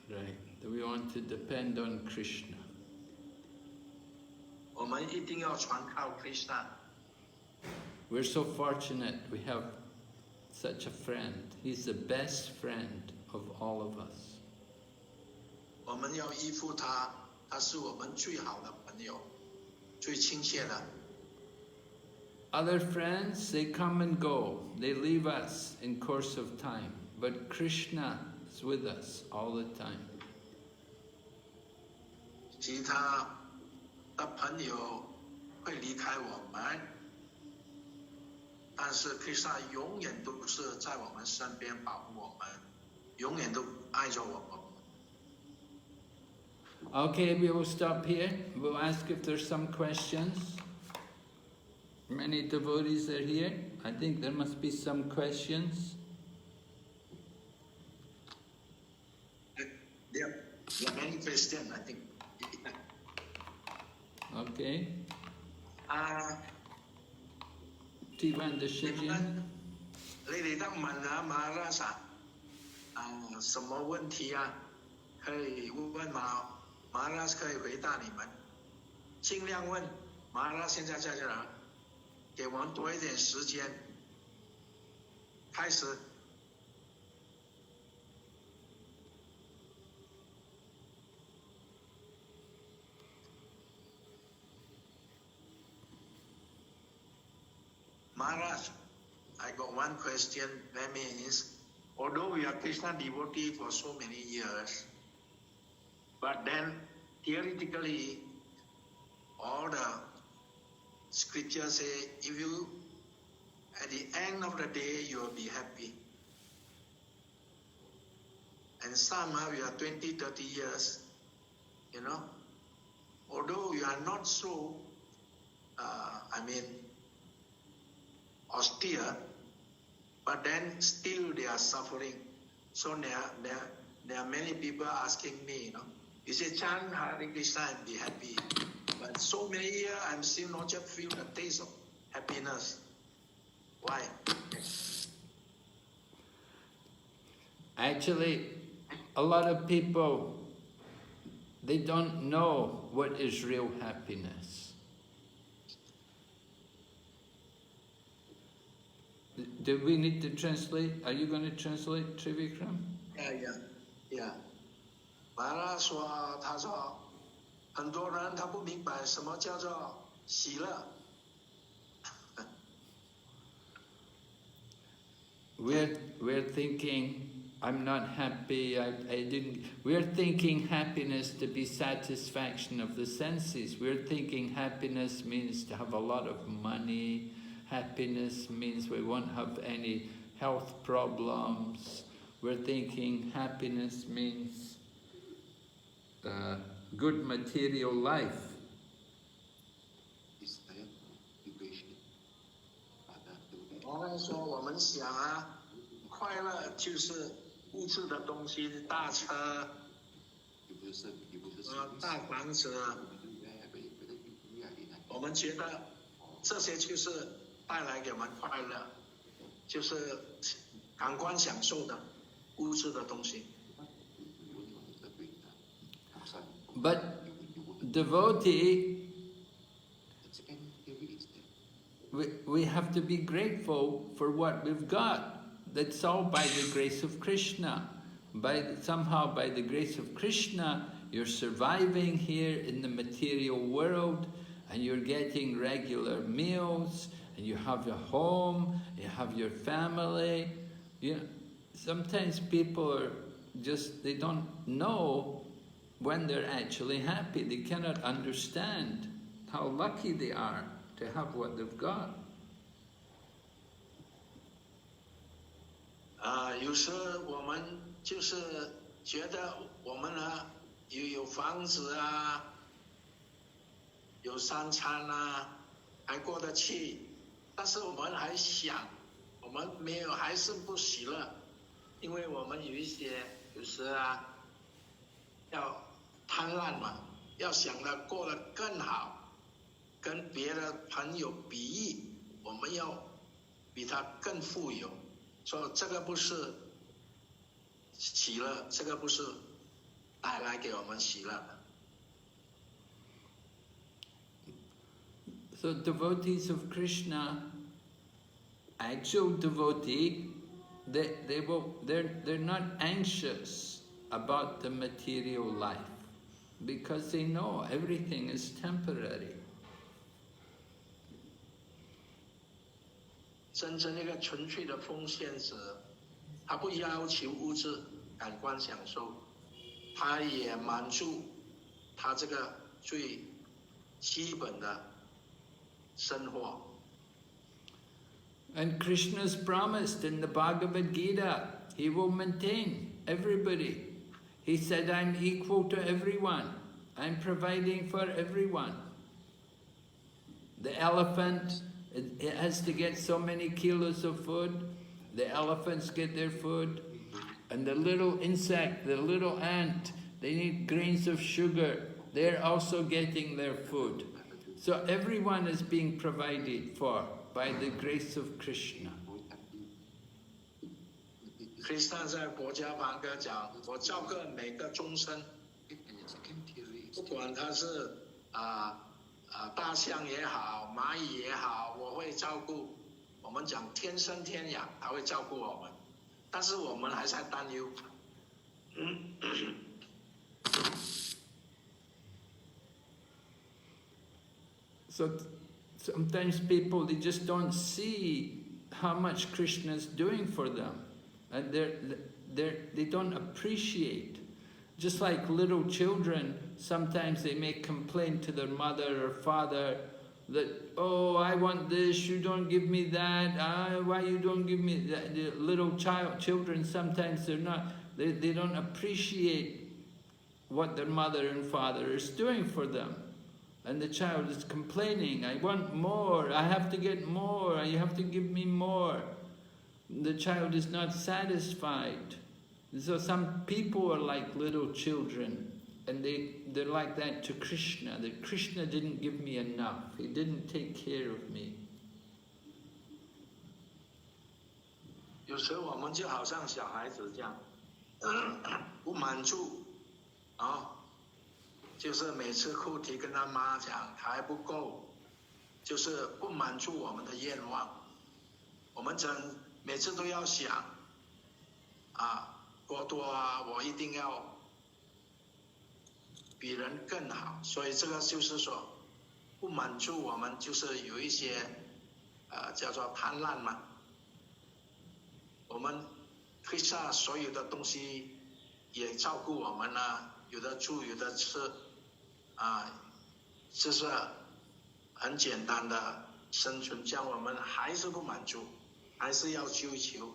Right. We want to depend on Krishna. 我们一定要全靠 Krishna。We're so fortunate we have such a friend. He's the best friend of all of us. 我们要依附他，他是我们最好的朋友，最亲切的。Other friends, they come and go. They leave us in course of time. But Krishna is with us all the time. 其他的朋友会离开我们，但是 Krishna 永远都是在我们身边保护我们，永远都爱着我们。Okay, we will stop here. We'll ask if there's some questions. Many devotees are here. I think there must be some questions. There are many questions, I think. Okay. T1 decision. 你哋得問下Maharaja什麼問題啊？可以問Maharaja可以回答你們，盡量問。Maharaja現在在這兒，給我們多一點時間。開始。Maharaj, I got one question. That means, although we are Krishna devotee for so many years, but then theoretically, all the scriptures say, if you, at the end of the day, you will be happy. And somehow we are 20, 30 years, you know, although we are not so, austere, but then still they are suffering. So there are many people asking me, you know, you say chant Hare Krishna and be happy. But so many years I'm still not just feel the taste of happiness. Why? Actually, a lot of people, they don't know what is real happiness. Do we need to translate? Are you going to translate, Trivikram? Yeah. Maharaja 说，他说，很多人他不明白什么叫做喜乐。We're thinking, I'm not happy, I didn't... We're thinking happiness to be satisfaction of the senses. We're thinking happiness means to have a lot of money. Happiness means we won't have any health problems. We're thinking happiness means good material life. 刚说我们想啊，快乐就是物质的东西，大车，大房子，我们觉得这些就是带来给我们快乐，就是感官享受的物质的东西。But devotee, we have to be grateful for what we've got. That's all by the grace of Krishna. Somehow by the grace of Krishna, you're surviving here in the material world, and you're getting regular meals, and you have your home, you have your family. You know, sometimes people are they don't know when they're actually happy. They cannot understand how lucky they are to have what they've got. 有时我们就是觉得我们呢有房子啊，有三餐啊，还过得去，但是我们还想，我们没有，还是不喜乐，因为我们有时啊，要贪婪嘛，要想着过得更好，跟别的朋友比喻，我们要比他更富有，所以这个不是喜乐，这个不是带来给我们喜乐的。So devotees of Krishna, actual devotee, they're not anxious about the material life because they know everything is temporary. 真正那个纯粹的奉献者，他不要求物质感官享受，他也满足他这个最基本的生活。And Krishna's promised in the Bhagavad Gita, he will maintain everybody. He said, I'm equal to everyone. I'm providing for everyone. The elephant, it has to get so many kilos of food. The elephants get their food. And the little insect, the little ant, they need grains of sugar. They're also getting their food. So everyone is being provided for by the grace of Krishna. Krishna 在国家梵歌讲，我照顾每个众生，不管他是大象也好，蚂蚁也好，我会照顾。我们讲天生天养，他会照顾我们，但是我们还是在担忧。So sometimes people, they just don't see how much Krishna is doing for them, and they don't appreciate. Just like little children, sometimes they may complain to their mother or father that, oh, I want this, you don't give me that, why you don't give me that? The little children, sometimes they don't appreciate what their mother and father is doing for them. And the child is complaining, I want more, I have to get more, you have to give me more. The child is not satisfied. So some people are like little children, and they're like that to Krishna, that Krishna didn't give me enough, he didn't take care of me. 有时我们就好像小孩子这样，不满足，就是每次哭啼跟他妈讲还不够，就是不满足我们的愿望。我们每次都要想，过多我一定要比人更好，所以这个就是说不满足我们，就是有一些叫做贪婪嘛。我们Krishna所有的东西也照顾我们啊，有的住有的吃。这是很简单的生存，这样我们还是不满足，还是要追求。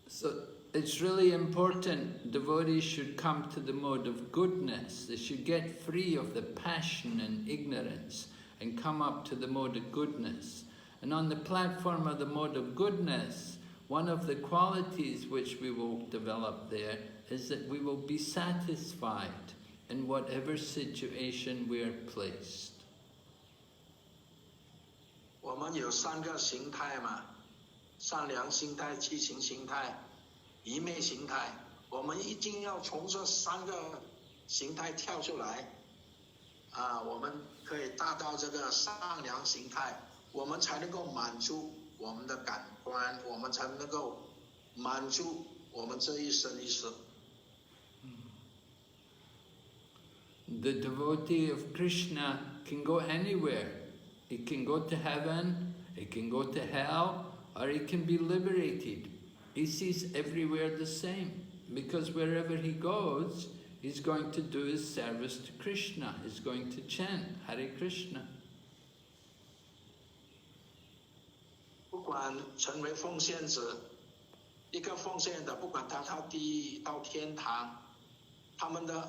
So it's really important devotees should come to the mode of goodness. They should get free of the passion and ignorance and come up to the mode of goodness. And on the platform of the mode of goodness, one of the qualities which we will develop there is that we will be satisfied in whatever situation we are placed. 我们有3个形态嘛，善良心态、七情心态、愚昧心态。我们一定要从这3个形态跳出来，我们可以达到这个善良心态，我们才能够满足我们的感官，我们才能够满足我们这一生一世。The devotee of Krishna can go anywhere. He can go to heaven, he can go to hell, or he can be liberated. He sees everywhere the same, because wherever he goes, he's going to do his service to Krishna. He's going to chant Hare Krishna. 不管成为奉献者，一个奉献的，不管他到地狱到天堂，他们的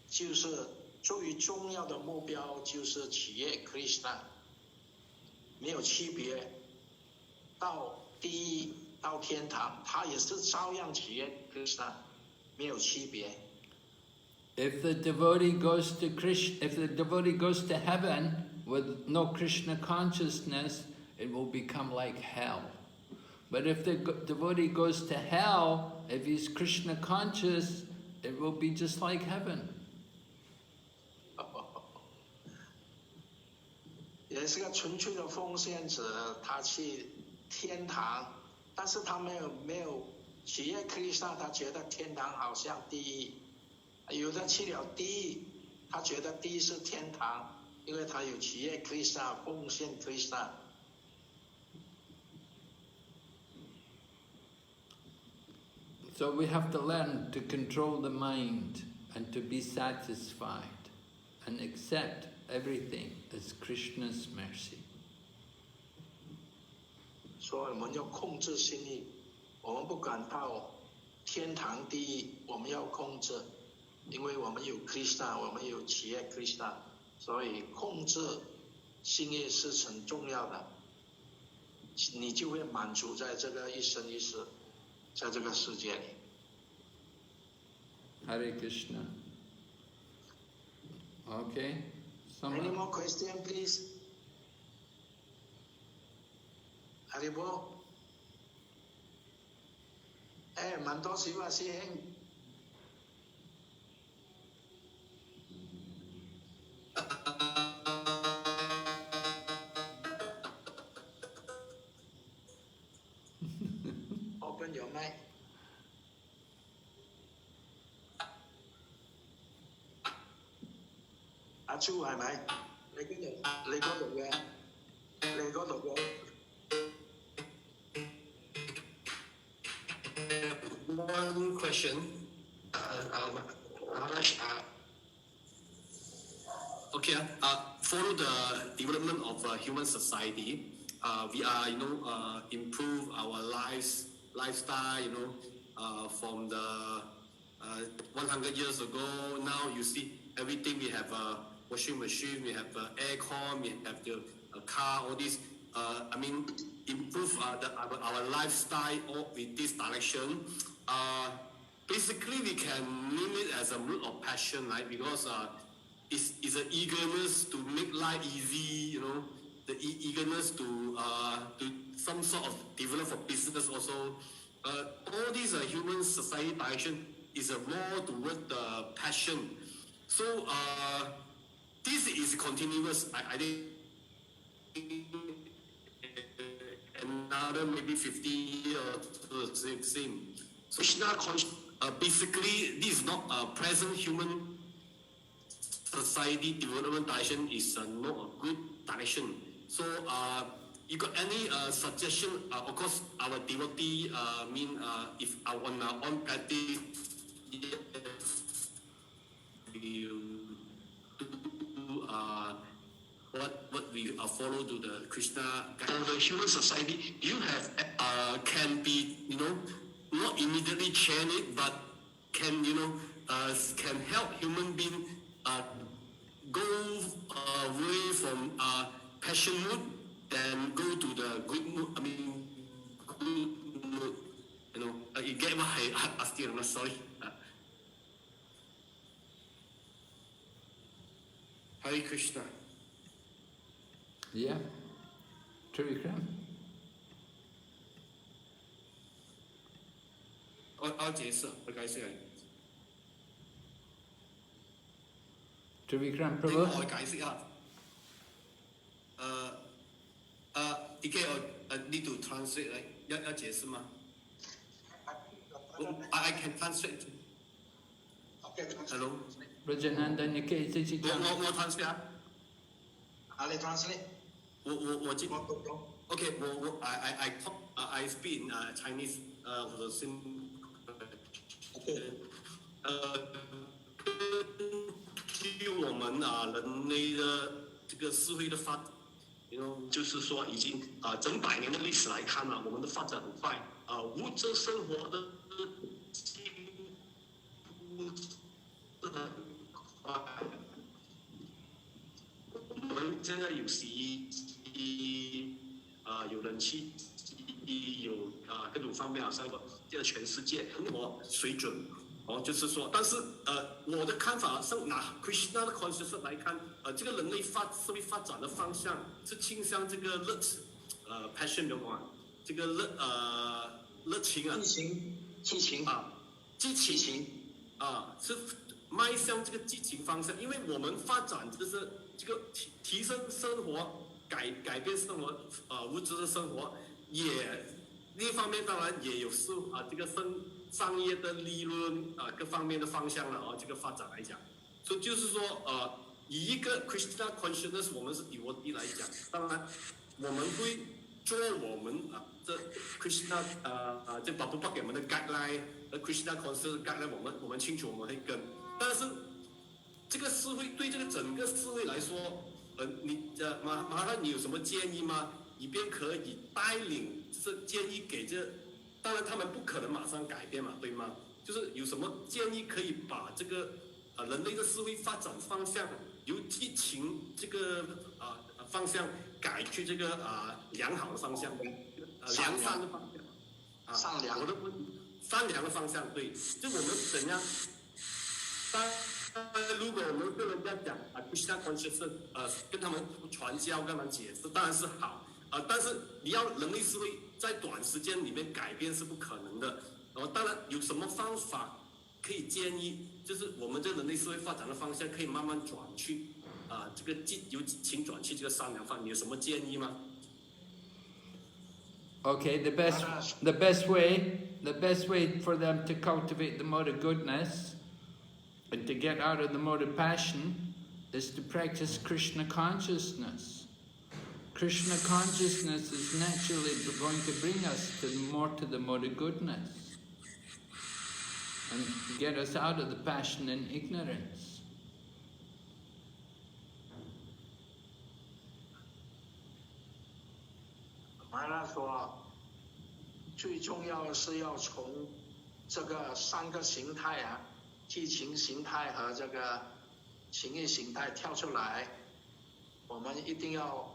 就是最重要的目标就是企业 Krishna， 没有区别。到地狱到天堂，他也是照样企业 Krishna， 没有区别。If the devotee goes to Krishna, if the devotee goes to heaven with no Krishna consciousness, it will become like hell. But if the devotee goes to hell, if he's Krishna conscious, it will be just like heaven. 也是个纯粹的奉献者，他去天堂，但是他没有企业 Krishna， 他觉得天堂好像地狱。有的去了地狱，他觉得地狱是天堂，因为他有企业 Krishna， 奉献 Krishna。So we have to learn to control the mind and to be satisfied and accept everything as Krishna's mercy. 所以我们要控制心意，我们不敢到天堂地狱，我们要控制，因为我们有 Krishna， 我们有企业 Krishna， 所以控制心意是很重要的，你就会满足在这个一生一世，在这个世界里。Hare Krishna. Okay. Any more question, please? Haribo. 蛮多时话師兄。Open your mic. 阿朱係咪？你嗰度嘅。 One question, Maharaj, follow the development of human society. We are, improve our lifestyle, from the 100 years ago. Now you see everything. We have a washing machine, we have aircon, we have the car, all this. Improve our lifestyle with this direction. Basically, we can name it as a root of passion, right? Because it's an eagerness to make life easy, the eagerness to some sort of develop for business also. All these human society direction is more toward the passion. So this is continuous. I think another maybe 50 years or the same. So basically, this is not a present human society development direction, is not a good direction. So you got any suggestion? Of course, our devotee if on our own practice, we what we follow to the Krishna. For the human society, you have can be not immediately change it, but can can help human being go away from passion mood then go to the good mood. I mean, good mood. You know, you get what I asking? I'm not sorry. Hare Krishna. Yeah. Trivikram. 我解釋，我解釋係。Trivikram 呢 Prabhu. 個我解釋下。DK 我need to translate 嚟，要解釋嗎？ I can translate. Hello. Rajananda Nikkei Zichikam. 我 translate 啊。你 translate。我知。Okay， I talk I speak in Chinese 或者是据我们人类的这个社会的发展，就是说已经整百年的历史来看我们的发展很快物质生活的进步是很快。我们现在有洗衣机有冷气机，有各种方面好像这个全世界生活水准。就是说，但是我的看法是拿 Krishna 的 consciousness 来看，这个人类社会发展的方向是倾向这个passion 有关，这个热情啊，激情是迈向这个激情方向，因为我们发展就是这个提升生活，改变生活物质的生活，也另一方面当然也有这个商业的利润各方面的方向了这个发展来讲，所以就是说以一个 Krishna consciousness 我们是devotee来讲，当然我们会做我们这 Krishna 这巴布巴给我们的 guideline Krishna consciousness guideline 我们清楚我们会跟，但是这个社会对这个整个社会来说你Maharaja你有什么建议吗？以便可以带领是建议给当然他们不可能马上改变嘛，对吗？就是有什么建议可以把这个人类的社会发展方向由激情这个方向改去这个良好的方向，良善的方向善良我的问题善良的方向，对，就我们怎样如果我们跟人家讲Krishna consciousness 跟他们传教跟他们解释当然是好但是你要人类社会在短时间里面改变是不可能的。当然有什么方法可以建议，就是我们这人类社会发展的方向可以慢慢转去这个由激情转去这个善良方面，你有什么建议吗？ Okay, the best way for them to cultivate the mode of goodness and to get out of the mode of passion is to practice Krishna consciousness. Krishna consciousness is naturally going to bring us more to the mode of goodness and get us out of the passion and ignorance. Maharaja 说，最重要是要从这个三个形态激情形态和这个情欲形态跳出来，我们一定要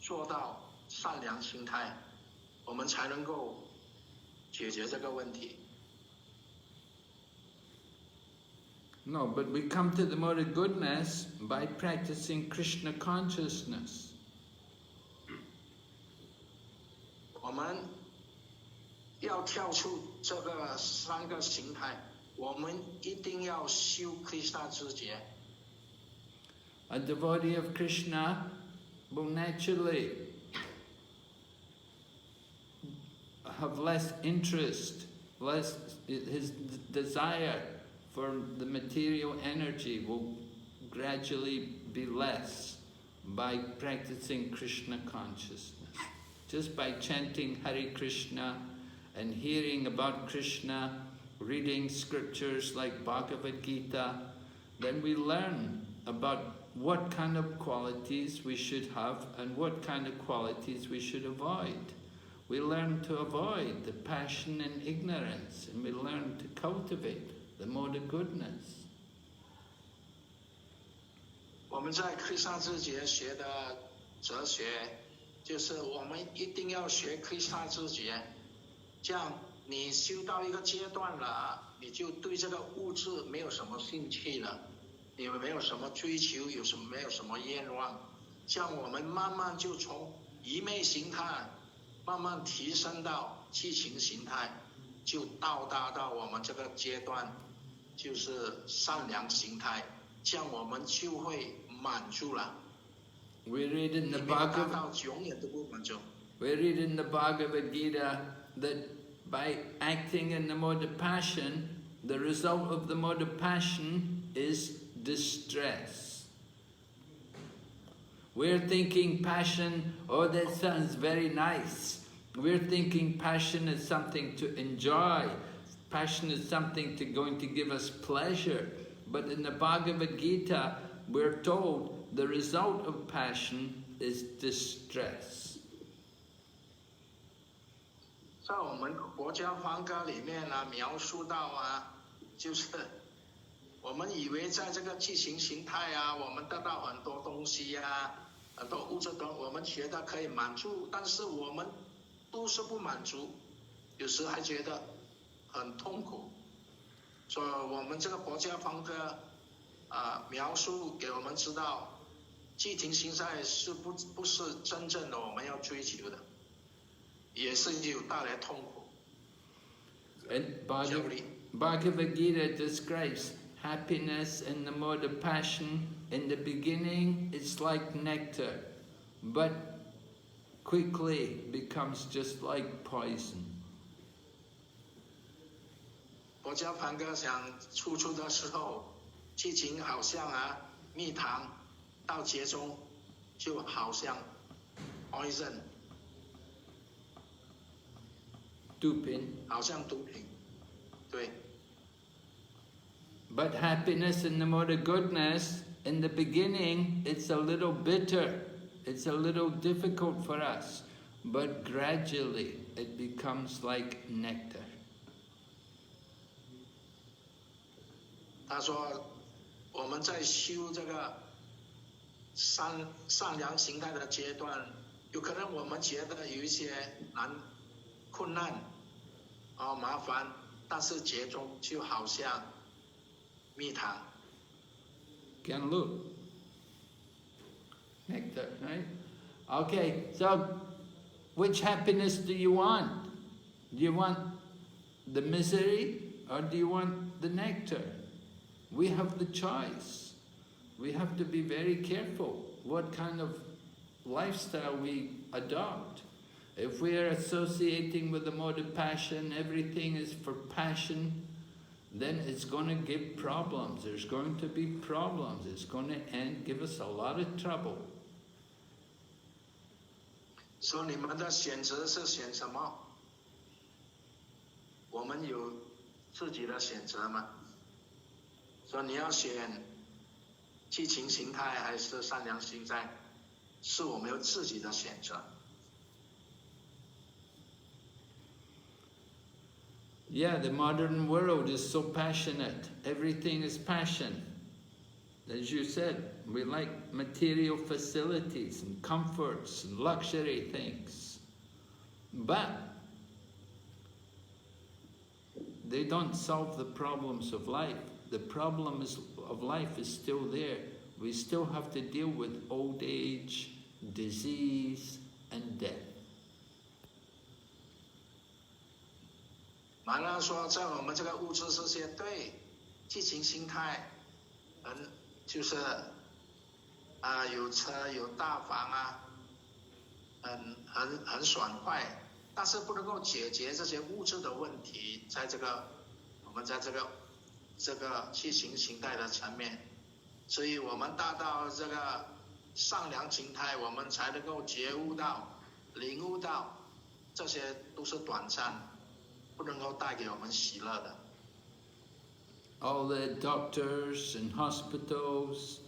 做到善良心态，我们才能够解决这个问题。No, but we come to the mode of goodness by practicing Krishna consciousness. 我们要跳出这个三个形态，我们一定要修 Krishna 知觉。A devotee of Krishna will naturally have less interest, his desire for the material energy will gradually be less by practicing Krishna consciousness. Just by chanting Hare Krishna and hearing about Krishna, reading scriptures like Bhagavad Gita, then we learn about what kind of qualities we should have and what kind of qualities we should avoid. We learn to avoid the passion and ignorance, and we learn to cultivate the mode of goodness. 我们在 Krishna 知觉学的哲学就是我们一定要学 Krishna 知觉，这样你修到一个阶段了，你就对这个物质没有什么兴趣了，你没有什么追求，没有什么愿望，这样我们慢慢就从愚昧形态慢慢提升到激情形态，就到达到我们这个阶段，就是善良形态，这样我们就会满足了。We read in the Bhagavad Gita that by acting in the mode of passion, the result of the mode of passion is distress. We're thinking passion, oh, that sounds very nice. We're thinking passion is something to enjoy. Passion is something going to give us pleasure. But in the Bhagavad Gita, we're told the result of passion is distress. 在我们国家梵歌里面呢，描述到啊，就是我们以为在这个激情形态啊，我们得到很多东西啊，很多物质的，我们觉得可以满足，但是我们都是不满足，有时还觉得很痛苦。所以我们这个国家梵歌描述给我们知道，激情形态是不是真正的我们要追求的，也是有带来痛苦。And Bhagavad Gita describes happiness in the mode of passion. In the beginning, it's like nectar, but quickly becomes just like poison. 国家梵歌想出的时候，激情好像蜜糖，到节中就好像 poison， 毒品，好像毒品，对。But happiness in the mode of goodness, in the beginning, it's a little bitter, it's a little difficult for us, but gradually it becomes like nectar. 他说，我们在修这个善良形态的阶段，有可能我们觉得有一些困难麻烦，但是节中就好像蜜糖。Can look. Nectar, right? Okay, so which happiness do you want? Do you want the misery or do you want the nectar? We have the choice. We have to be very careful what kind of lifestyle we adopt. If we are associating with the mode of passion, everything is for passion, then it's going to give problems. There's going to be problems. It's going to give us a lot of trouble. So 你们的选择是选什么？我们有自己的选择吗？说你要选激情形态还是善良形态，是我们有自己的选择。Yeah, the modern world is so passionate. Everything is passion. As you said, we like material facilities and comforts and luxury things. But they don't solve the problems of life. The problem of life is still there. We still have to deal with old age, disease, and death. 马拉说，在我们这个物质世界，对激情心态，就是有车有大房很爽快，但是不能够解决这些物质的问题，我们在这个激情形态的层面，所以我们达到这个善良形态，我们才能够觉悟到、领悟到，这些都是短暂。 不能够带给我们喜乐的。All the doctors and hospitals,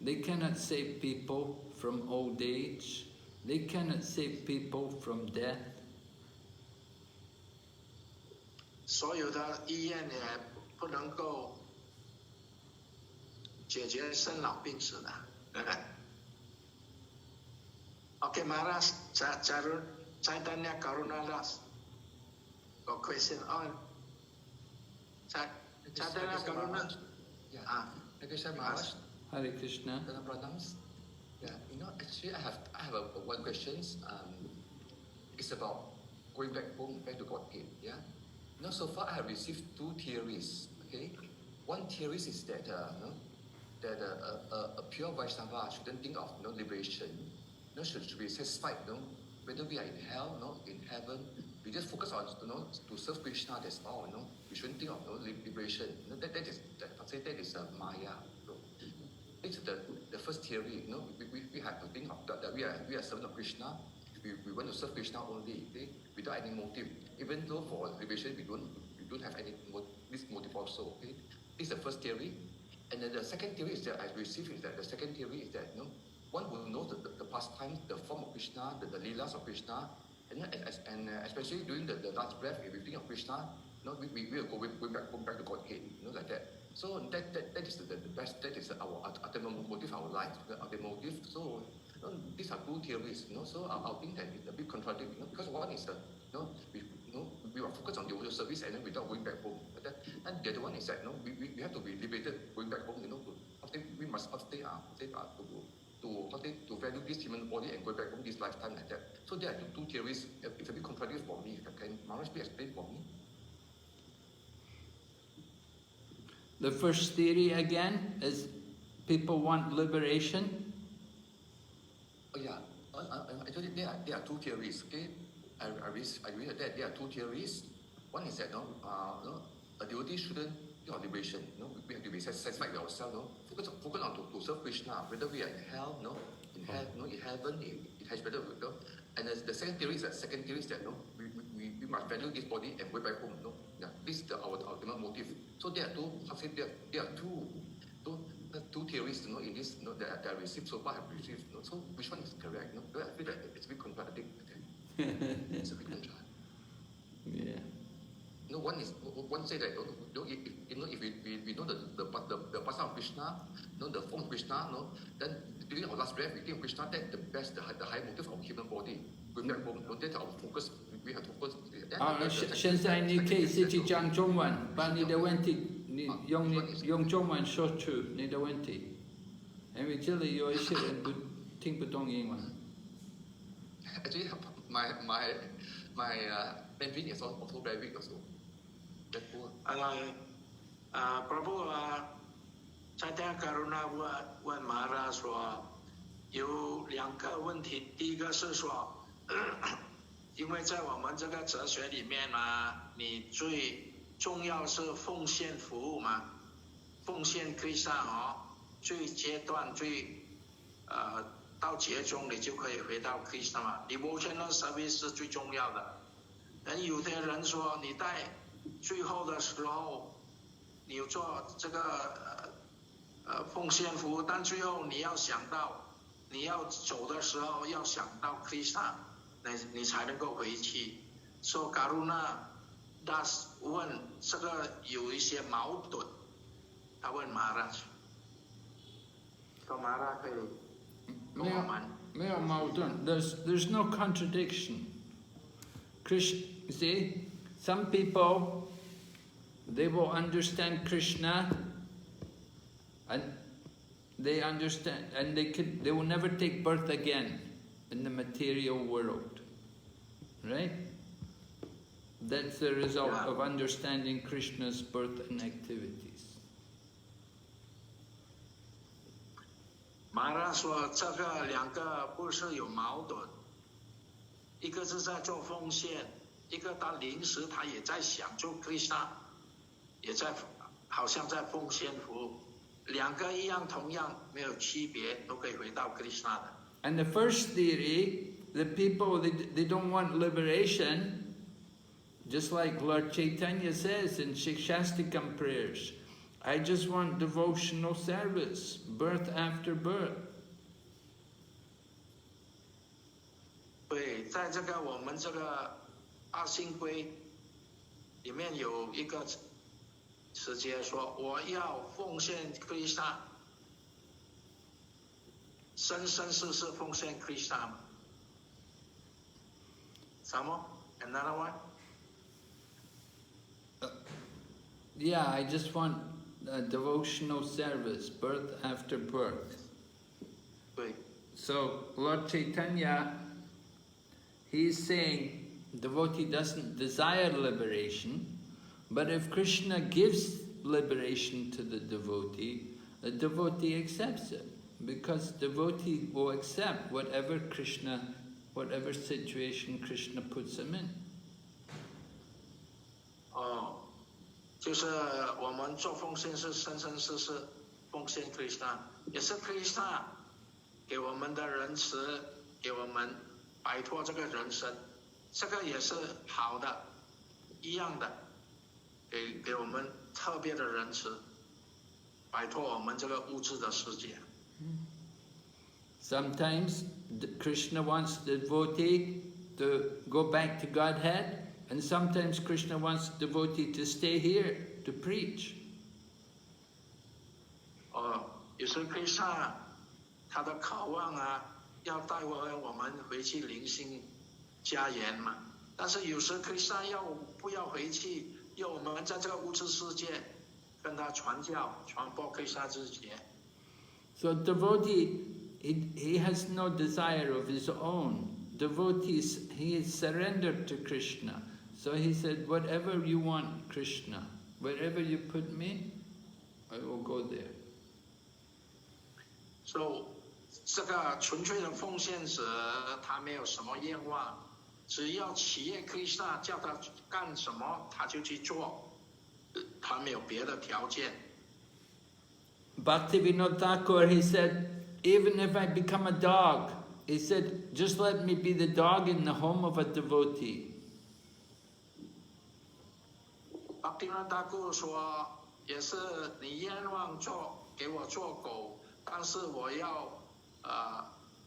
they cannot save people from old age. They cannot save people from death. 所有的医院也不能够解决生老病死的，对不对？ Okay, Maharaj, Chaitanya Karuna Das. Got question on. Chaitanya Karuna. Yeah. Hare Krishna Maharaj. Hare Krishna. Pranams. Yeah, actually, I have one question. It's about going back home, back to Godhead. Yeah. So far I have received two theories. Okay. One theory is that a pure Vaishnava shouldn't think of liberation. Should be satisfied. Whether we are in hell, in heaven, we just focus on to serve Krishna. That's all. We shouldn't think of liberation. That is Maya. This is the first theory. We have to think of that we are servant of Krishna. We want to serve Krishna only, okay? Without any motive. Even though for liberation we don't have any this motive also. Okay? This is the first theory. And then the second theory is that I received is that the second theory is that one will know the pastime, the form of Krishna, the leelas of Krishna, and especially during the last breath, if we think of Krishna, we will go back to Godhead, like that. So that is the best. That is our ultimate motive, our life, the ultimate motive. So these are two theories. So I think that it's a bit contradictory. Because one is we are focused on devotional service and then without going back home. And the other one is that we have to be liberated going back home. We must to value this human body and go back home this lifetime like that. So there are two theories. It's a bit contradictory for me. Can Maharaj please explain for me? The first theory again is people want liberation. Oh yeah, actually there are two theories. Okay, I read that there are two theories. One is that a devotee shouldn't think of liberation. We have to be satisfied with ourselves. Focus on to serve Krishna. Whether we are in hell, in heaven, it has better. And the second theory is that we must value this body and go back home. Yeah, this is our ultimate motive. So there are two theories, in this, that I received so far. Have received. So which one is correct? I feel that it's a bit contradictory. It's a bit contradictory. Yeah. One say that if we know the person of Krishna, the form of Krishna, then during our last breath we think of Krishna. That's the best, the high motive of human body. Going back home, that's our focus. We have to focus. 现在你可以自己讲中文，把你的问题用中文说出你的问题，因为这里有一些人听不懂英文。Actually, my Mandarin is also very weak also. Prabhu, Chaitanya Karuna 问 Maharaj 说，有两个问题。第一个是说，因为在我们这个哲学里面嘛，你最重要是奉献服务嘛，奉献 Krishna 最阶段到结中你就可以回到 Krishna 嘛 ，devotional service 是最重要的。有的人说你在最后的时候，你做这个奉献服务，但最后你要想到，你要走的时候要想到 Krishna， 你才能够回去。So Karuna Das 问这个有一些矛盾，他问 Maharaj， 说 Maharaj 可以跟我们。没有矛盾。There's no contradiction. Krishna, see, some people, they will understand Krishna, and they understand, and they will never take birth again in the material world, right? That's the result of understanding Krishna's birth and activities. Maharaj 说这个两个不是有矛盾，一个是在做奉献，一个他临时他也在想做 Krishna， 也在好像在奉献服务，两个一样同样没有区别，都可以回到 Krishna 的。And the first theory, the people they don't want liberation, just like Lord Chaitanya says in Shikshastikam prayers. I just want devotional service, birth after birth. 对，在这个我们这个二信规里面有一个直接说，我要奉献 Krishna， 生生世世奉献 Krishna。Some more? Another one? Yeah, I just want a devotional service, birth after birth. So Lord Chaitanya, he's saying devotee doesn't desire liberation, but if Krishna gives liberation to the devotee accepts it, because devotee will accept whatever situation Krishna puts him in. 就是我们做奉献是生生世世奉献 Krishna， 也是 Krishna 给我们的仁慈，给我们摆脱这个人生，这个也是好的，一样的，给我们特别的仁慈，摆脱我们这个物质的世界。Sometimes Krishna wants the devotee to go back to Godhead, and sometimes Krishna wants the devotee to stay here to preach. 有时 Krishna 他的渴望啊，要带我们回去灵性家园嘛。但是有时 Krishna 不要回去，要我们在这个物质世界跟他传教，传播 Krishna 之节。So devotee, he has no desire of his own. Devotees, he is surrendered to Krishna. So he said, whatever you want, Krishna, wherever you put me, I will go there. So 这个纯粹的奉献者，他没有什么愿望，只要企业 Krishna 叫他干什么，他就去做，他没有别的条件。Bhakti Thakur, he said, even if I become a dog, he said, just let me be the dog in the home of a devotee. Bhakti Thakur 说，也是你愿望给我做狗，但是我要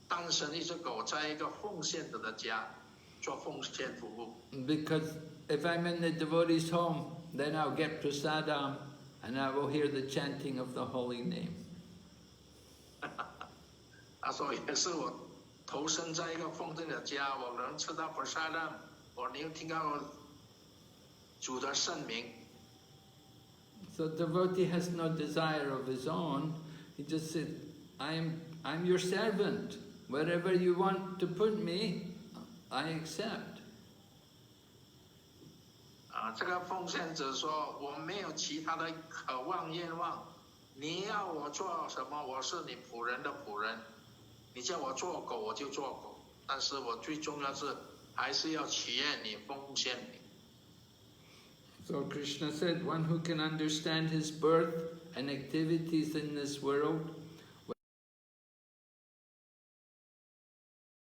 诞生一只狗，在一个奉献者的家做奉献服务。Because if I'm in the devotee's home, then I'll get prasadam and I will hear the chanting of the holy name. 他说也是我投身在一个奉献者家，我能吃到 prasadam， 我能听到主的圣名。So devotee has no desire of his own. He just said, I'm your servant. Wherever you want to put me, I accept. 这个奉献者说，我没有其他的渴望愿望，你要我做什么，我是你仆人的仆人，你叫我做狗，我就做狗，但是我最重要是还是要体验你，奉献你。So Krishna said, one who can understand his birth and activities in this world,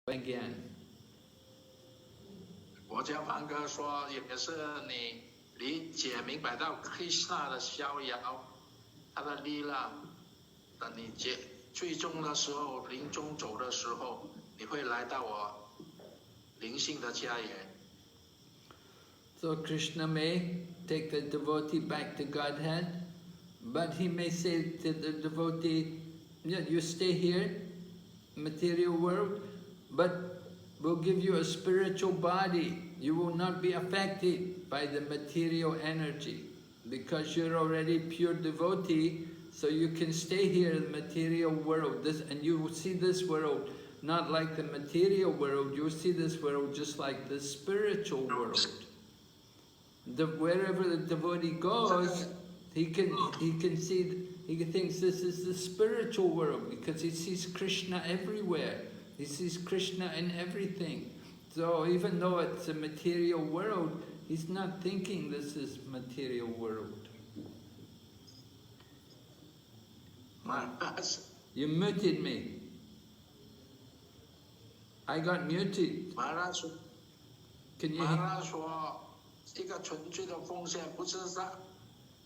again. 我家盘哥说，也是你理解明白到 Krishna 的逍遥，他的力量，等你最终的时候，临终走的时候，你会来到我灵性的家园。So Krishna may take the devotee back to Godhead, but he may say to the devotee, yeah, you stay here, material world, but we'll give you a spiritual body. You will not be affected by the material energy because you're already pure devotee, so you can stay here in the material world. And you will see this world not like the material world, you will see this world just like the spiritual world. Wherever the devotee goes, he thinks this is the spiritual world because he sees Krishna everywhere. He sees Krishna in everything. So even though it's a material world, he's not thinking this is material world. You muted me. I got muted. Maharaj, Can you Maharaj 说，一个纯粹的奉献，不是在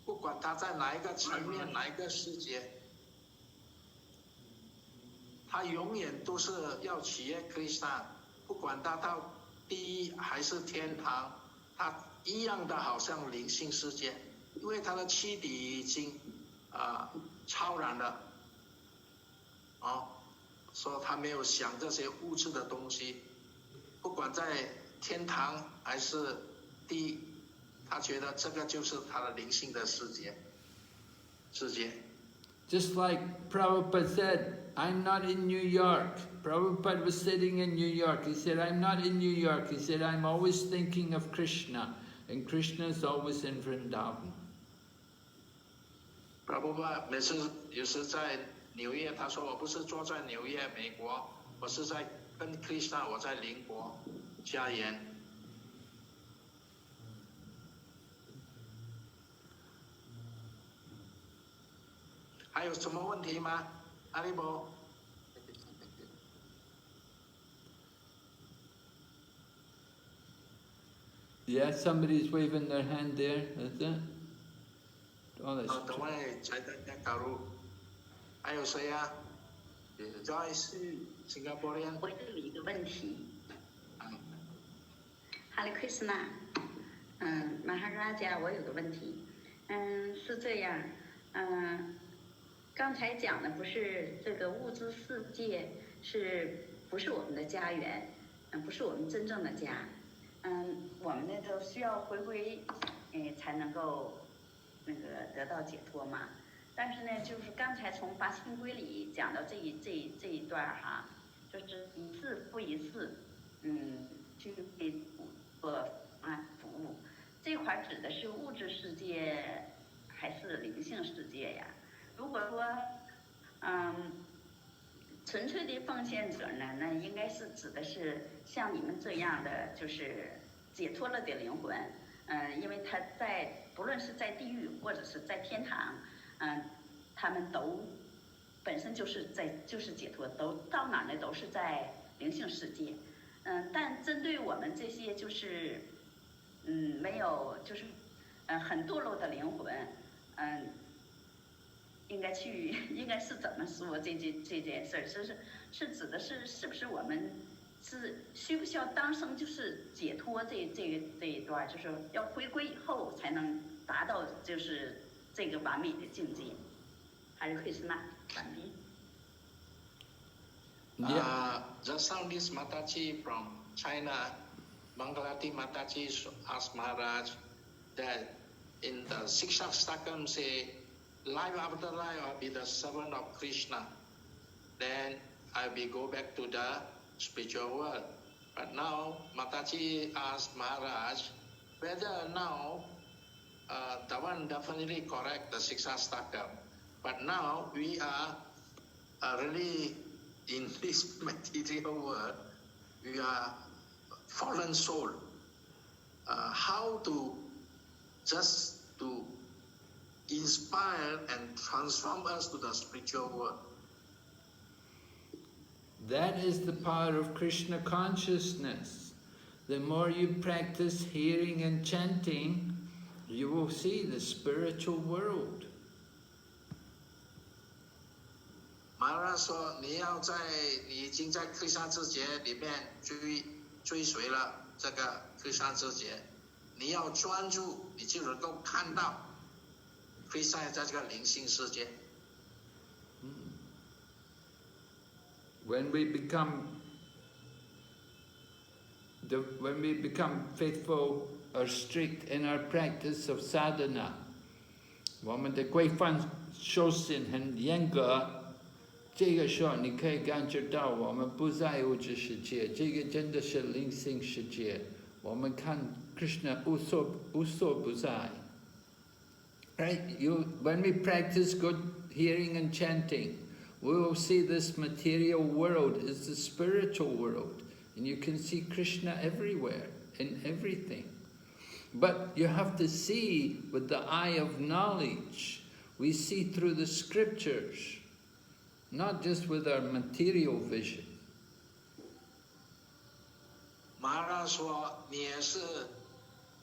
不管他在哪一个层面、哪一个世界，他永远都是要企业 Krishna， 不管他到地狱还是天堂，他一样的好像灵性世界，因为他的躯体已经超然了，说他没有想这些物质的东西，不管在天堂还是地，他觉得这个就是他的灵性的世界。Just like Prabhupada said, I'm not in New York. Prabhupada was sitting in New York. He said, I'm not in New York. He said, I'm always thinking of Krishna. And Krishna is always in Vrindavan. Prabhupada 每次有时在纽约，他说我不是坐在纽约美国，我是在跟 Krishna 我在邻国家园。还有什么问题吗？阿利波。Yeah, somebody's waving their hand there, is it? Oh, that's 等会才大家加入。还有谁啊 ？Joyce， 新加坡人。我这里有一个问题。Hare Krishna， Maharaja， 我有个问题。是这样，刚才讲的不是这个物质世界不是我们的家园，不是我们真正的家。我们呢都需要回归，才能够得到解脱嘛。但是呢，就是刚才从八心归里讲到这一段哈，就是一事不一事，去做服务。这块指的是物质世界还是灵性世界呀？如果说，纯粹的奉献者呢，那应该是指的是像你们这样的，就是解脱了的灵魂，因为他不论是在地狱或者是在天堂，他们都本身就是解脱，都到哪呢都是在灵性世界，但针对我们这些就是没有就是很堕落的灵魂，应该是怎么说这件事儿？是指的是不是我们需不需要当生就是解脱这一段，就是要回归以后才能达到就是这个完美的境界，还是会是那完毕？Just now this Mataji from China, Mangalati Mataji asked Maharaj that in the Sikshastakam say, life after life I'll be the servant of Krishna. Then I will go back to the spiritual world. But now Mataji asked Maharaj whether now the one definitely correct, the Sikshastakam. But now we are really in this material world, we are fallen soul. How to just to inspire and transform us to the spiritual world? That is the power of Krishna consciousness. The more you practice hearing and chanting, you will see the spiritual world. Maharaja 说：“你已经在Krishna之节里面追随了这个Krishna之节，你要专注，你就能够看到Krishna在这个灵性世界。” When we become faithful or strict in our practice of sadhana, 我们的规范修行很严格。这个时候你可以感觉到我们不在物质世界，这个真的是灵性世界。我们看 Krishna 无所不在。Right? When we practice good hearing and chanting, we will see this material world is the spiritual world, and you can see Krishna everywhere, in everything. But you have to see with the eye of knowledge. We see through the scriptures, not just with our material vision. Maharaja 说：“你也是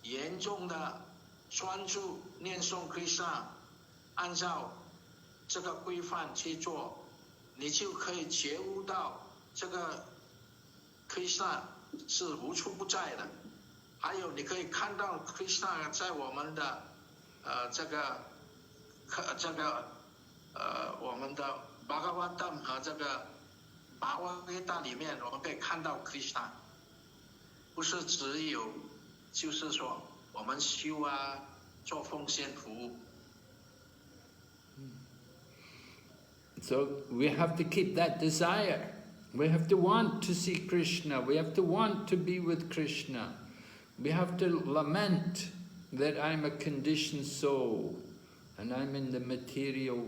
严重的专注念诵 Krishna， 按照这个规范去做。”你就可以觉悟到这个 Krishna 是无处不在的，还有你可以看到 Krishna 在我们的我们的 Bhagavatam 和这个 Bhagavad Gita 里面，我们可以看到 Krishna。不不是只有，就是说我们修啊，做奉献服务。So we have to keep that desire. We have to want to see Krishna. We have to want to be with Krishna. We have to lament that I'm a conditioned soul and I'm in the material,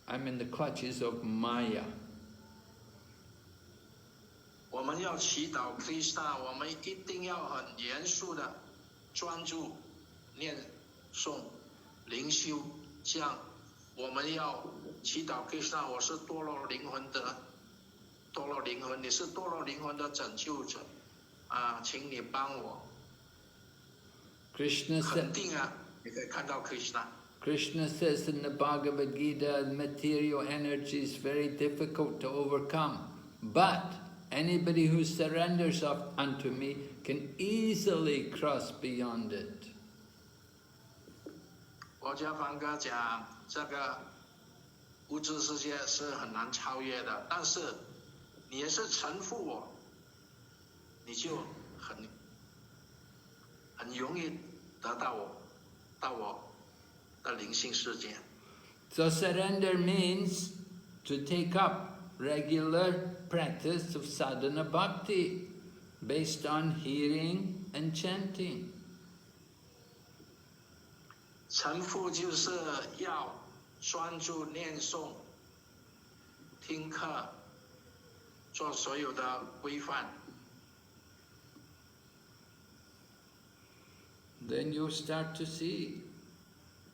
I'm in the clutches of Maya. 我们要祈祷 Krishna， 我们一定要很严肃的专注念诵灵修，这样我们要祈祷 Krishna， 我是堕落灵魂的，堕落灵魂，你是堕落灵魂的拯救者啊，请你帮我。Krishna 肯定啊，你可以看到 Krishna。 Krishna says in the Bhagavad Gita, material energy is very difficult to overcome, but anybody who surrenders up unto me can easily cross beyond it. 我家凡哥讲，这个物质世界是很难超越的，但是你也是臣服我，你就很容易得到我的灵性世界。 So surrender means to take up regular practice of sadhana bhakti based on hearing and chanting. 臣服就是要专注念诵、听课、做所有的规范。 Then you start to see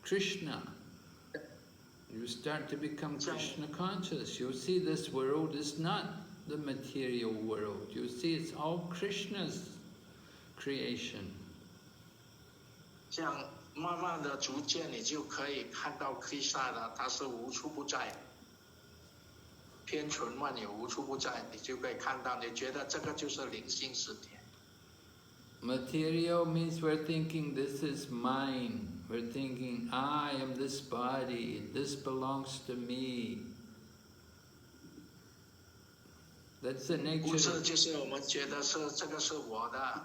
Krishna. You start to become Krishna conscious. You see this world is not the material world. You see it's all Krishna's creation. 这样慢慢的、逐渐，你就可以看到 Krishna 的，他是无处不在，偏存万有，无处不在，你就可以看到，你觉得这个就是灵性世界。 Material means we're thinking this is mine. We're thinking I am this body. This belongs to me. That's the nature. 物质就是我们觉得是这个是我的。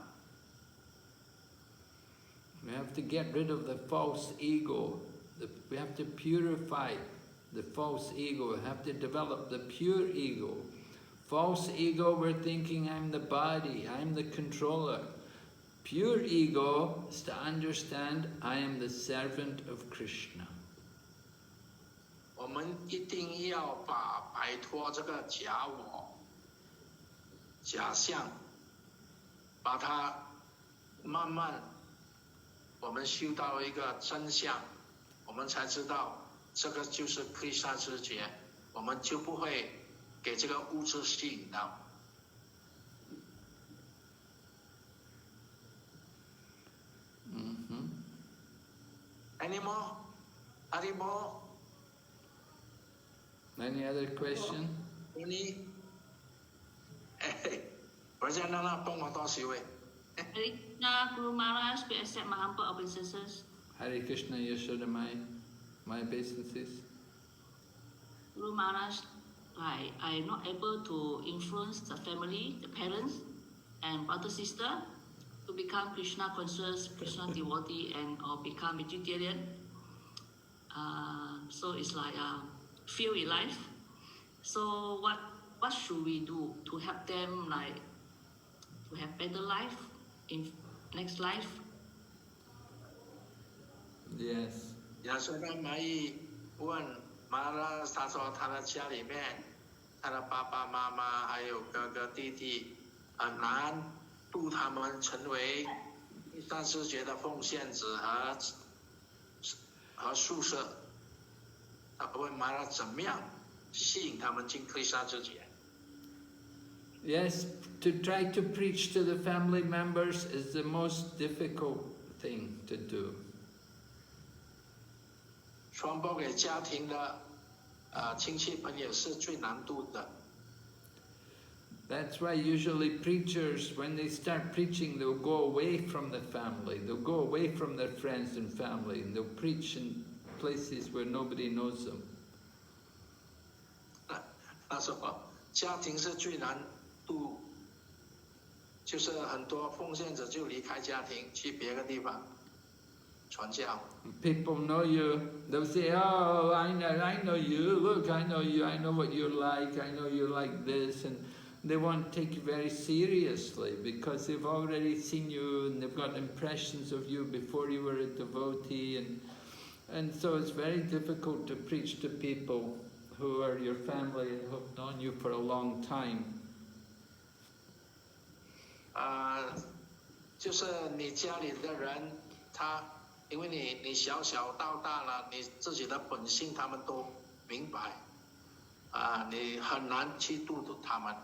We have to get rid of the false ego. We have to purify the false ego. We have to develop the pure ego. False ego, we're thinking I'm the body, I'm the controller. Pure ego is to understand I am the servant of Krishna. 我们一定要摆脱这个假我、假象，把它慢慢，我们修到一个真相，我们才知道这个就是 Krishna 之觉，我们就不会给这个物质吸引到。 Any more? Any more? Any other question? Any? 我在那帮我多少位？ Hare Krishna, Guru Maharaj, we accept my humble obeisances. Hare Krishna Yashoda, my obeisances. Guru Maharaj, I am not able to influence the family, the parents, and brother, sister to become Krishna conscious, Krishna devotee, and or become vegetarian. So it's like a fail in life. So what should we do to help them, like to have better life in next life? Yes. 亚瑟的玛丽问玛拉，他说他的家里面，他的爸爸妈妈还有哥哥弟弟很难度他们成为三世节的奉献者和宿舍。他问玛拉怎么样吸引他们进克里斯纳之节。 Yes, to try to preach to the family members is the most difficult thing to do. 传播给家庭的亲戚朋友是最难度的。 That's why usually preachers, when they start preaching, they'll go away from the family. They'll go away from their friends and family, and they'll preach in places where nobody knows them. 他说，家庭是最难度就是很多奉献者就离开家庭去别个地方传教。People know you, they'll say, oh, I know you, look, I know you, I know what you're like, I know you like this, and they won't take you very seriously because they've already seen you and they've got impressions of you before you were a devotee, and so it's very difficult to preach to people who are your family and who have known you for a long time. 就是你家里的人，他因为你小小到大了，你自己的本性他们都明白，你很难去度他们。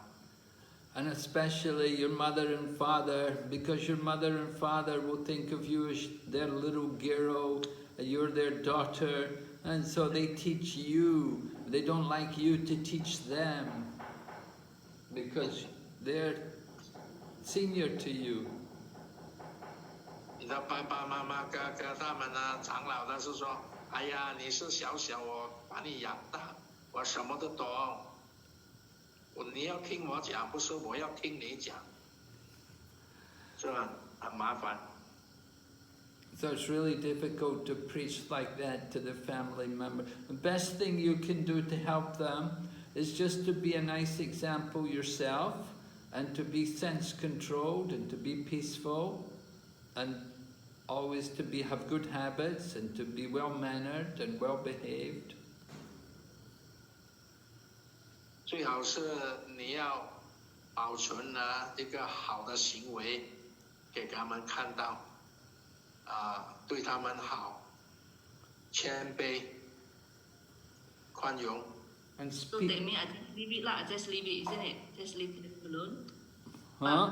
And especially your mother and father, because your mother and father will think of you as their little girl, you're their daughter, and so they teach you. They don't like you to teach them, because they're senior to you. 你的爸爸妈妈、哥哥他们呢，长老的是说，哎呀，你是小小，我把你养大，我什么都懂。你要听我讲，不是我要听你讲，是吧？很麻烦。So it's really difficult to preach like that to the family member. The best thing you can do to help them is just to be a nice example yourself, and to be sense-controlled, and to be peaceful, and always to have good habits, and to be well-mannered and well-behaved. 最好是你要保存了一个好的行为，给他们看到，对他们好，谦卑，宽容。So that means I just leave it lah. I just leave it, isn't it? Just leave it alone. Huh?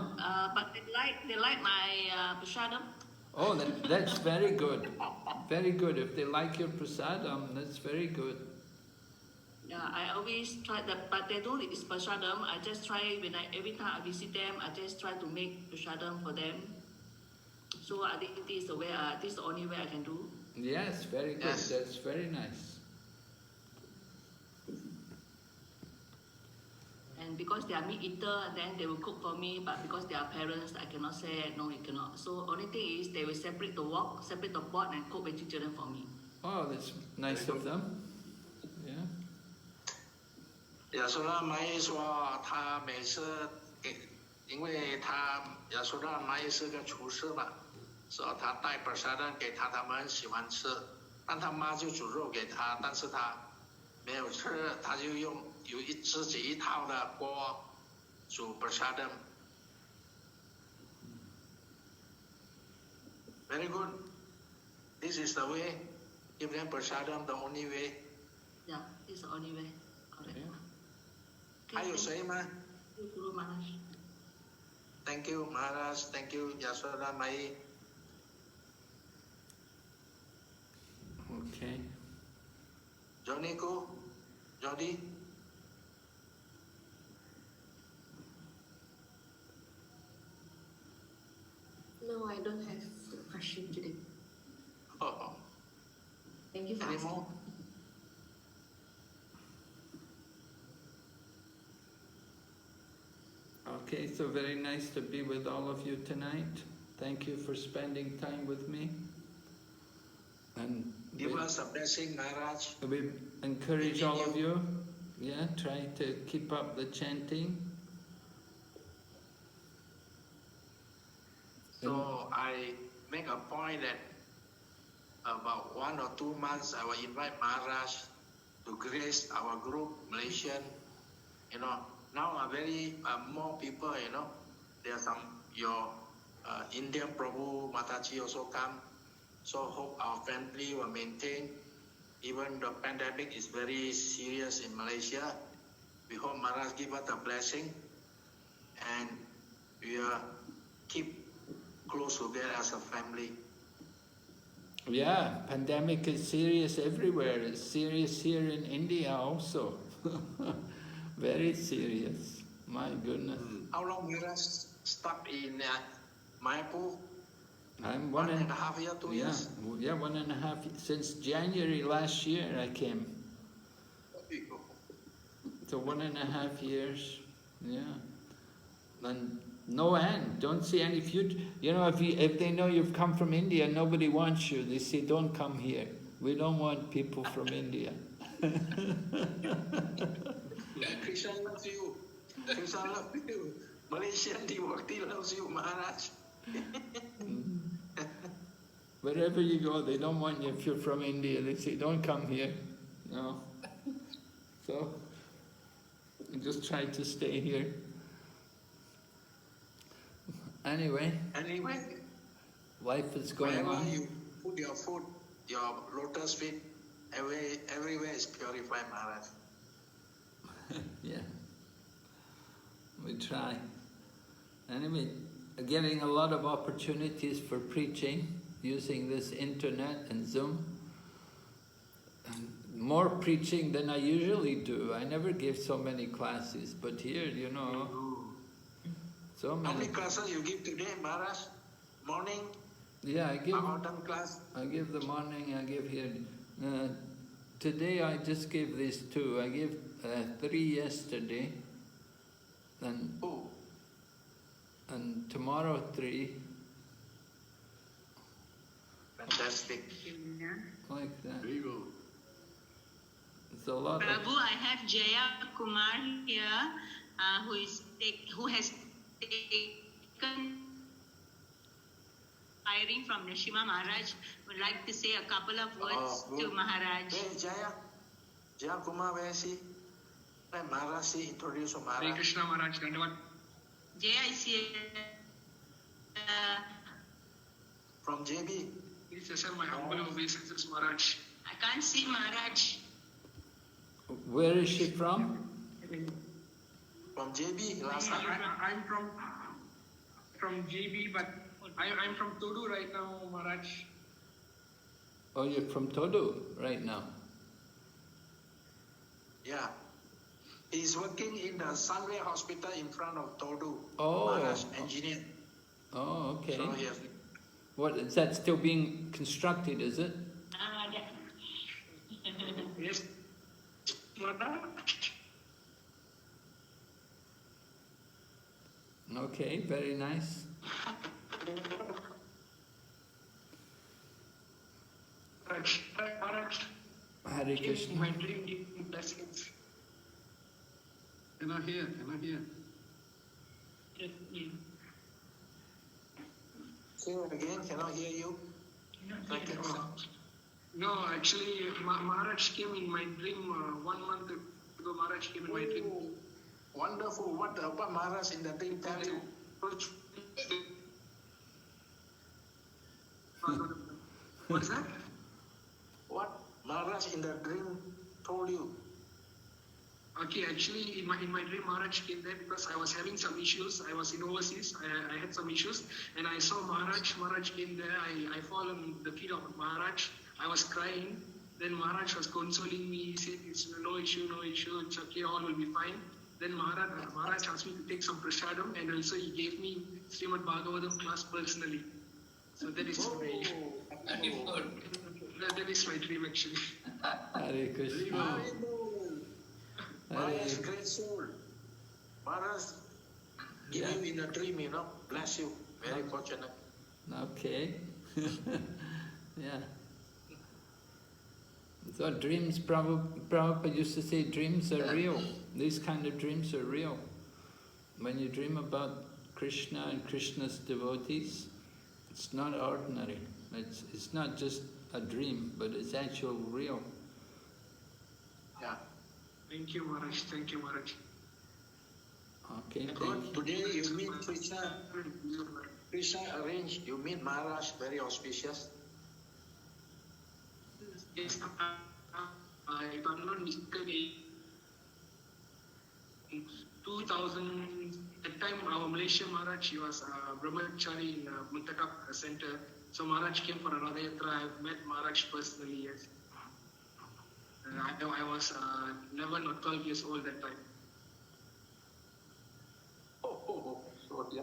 But they like my prasadam. Oh, that's very good. Very good. If they like your prasadam, that's very good. Yeah, I always try that, but they don't eat prasadam. I just try every time I visit them, I just try to make prasadam for them. So I think this is the way. This is the only way I can do. Yes, very good. Yes. That's very nice. And because they are meat eater, then they will cook for me. But because they are parents, I cannot say no. You cannot. So only thing is they will separate the wok, separate the pot, and cook vegetarian for me. Oh, that's nice of them. Yeah. 亚苏拉玛耶说，他每次因为亚苏拉玛耶是个厨师嘛，说他带本沙蛋给他们很喜欢吃，但他妈就煮肉给他，但是他没有吃，他就有自己一套的锅煮本沙蛋。Very good. This is the way. Give them prasadam the only way. Yeah, it's the only way. Correct. Yeah. 还有谁吗 Guru Maharaj.？Thank you, Maharaj. Thank you, Yashoda Mai. Okay. Johnny Ko, Jody. No, I don't have a question today. Oh, Thank you for any asking. more? Okay, so very nice to be with all of you tonight. Thank you for spending time with me. And Give us a blessing, Maharaj. we encourage all of you, try to keep up the chanting. So I make a point that about 1 or 2 months I will invite Maharaj to grace our group, Malaysian. Now are very more people, there are some your Indian Prabhu Mataji also come. So hope our family will maintain. Even the pandemic is very serious in Malaysia. We hope Maharaj give us a blessing, and we will keep close together as a family. Yeah, pandemic is serious everywhere. It's serious here in India also. Very serious. My goodness. How long you are stuck in Mayapur? I'm one and a half year, 2 years? Yeah, 1.5 since January last year I came. So 1.5 years, yeah. And no end. Don't see any future. You know, if they know you've come from India, nobody wants you. They say, don't come here. We don't want people from India. Krishna loves you. Krishna loves you. Malaysian devotee loves you, Maharaj. Wherever you go, they don't want you if you're from India. They say, don't come here. No. So, you just try to stay here. Anyway, life is going wherever on. you put your foot, your lotus feet, everywhere is purified, Maharaj. Yeah. We try. Anyway, getting a lot of opportunities for preaching using this internet and Zoom. And more preaching than I usually do. I never give so many classes, but here, you know, so many. How many classes you give today, Maharaj? Morning? Yeah, I give. Class? I give the morning. I give here. Today I just gave these 2. I gave 3 yesterday. And tomorrow 3. Fantastic. Like that. It's a lot. Prabhu, I have Jaya Kumar here, who has taken hiring from Narasimha Maharaj. Would like to say a couple of words to Maharaj. Hey, Jaya Kumar, where is he? Let Maharaj introduce Maharaj. Hare Krishna Maharaj, Dandavat. Jaya is here. From JB. Please accept my humble obeisances, Maharaj. I can't see Maharaj. Where is she from? From JB. I'm from JB, but I'm from Todu right now, Maharaj. Oh, you're from Todu right now? Yeah. He's working in the Sunway Hospital in front of Todu. Oh. Maharaj, engineer. Oh, okay. So he has... What, is that still being constructed, is it? Yes. Okay, very nice. Hare Krishna. My dream blessings. Cannot hear. Say it again, cannot hear you. No, actually, Maharaj came in my dream 1 month ago. Maharaj came in my dream. Wonderful. What Maharaj in the dream tell you? What is that? What Maharaj in the dream told you? Okay, actually, in my dream, Maharaj came there because I was having some issues. I was in overseas. I had some issues, and I saw Maharaj. Maharaj came there. I fall on the feet of Maharaj. I was crying. Then Maharaj was consoling me. He said, "It's no issue. It's okay. All will be fine." Then Maharaj asked me to take some prasadam, and also he gave me Srimad Bhagavatam class personally. So that is that is my dream actually. Hare Krishna. Maharaj, great soul. Maharaj, give you in a dream, bless you. Very fortunate. Okay. Yeah. So dreams, Prabhupada used to say dreams are real. These kind of dreams are real. When you dream about Krishna and Krishna's devotees, it's not ordinary. It's not just a dream, but it's actual real. Yeah. Thank you, Maharaj. Thank you, Maharaj. Okay, good. Today you meet Krishna. Krishna arranged. You meet Maharaj, very auspicious. Yes, if I'm not mistaken, in 2000, at the time our Malaysian Maharaj, he was Brahmachari in Muntakap Center. So Maharaj came for a Radha Yatra. I've met Maharaj personally, yes. I was 11 or 12 years old that time. So yeah.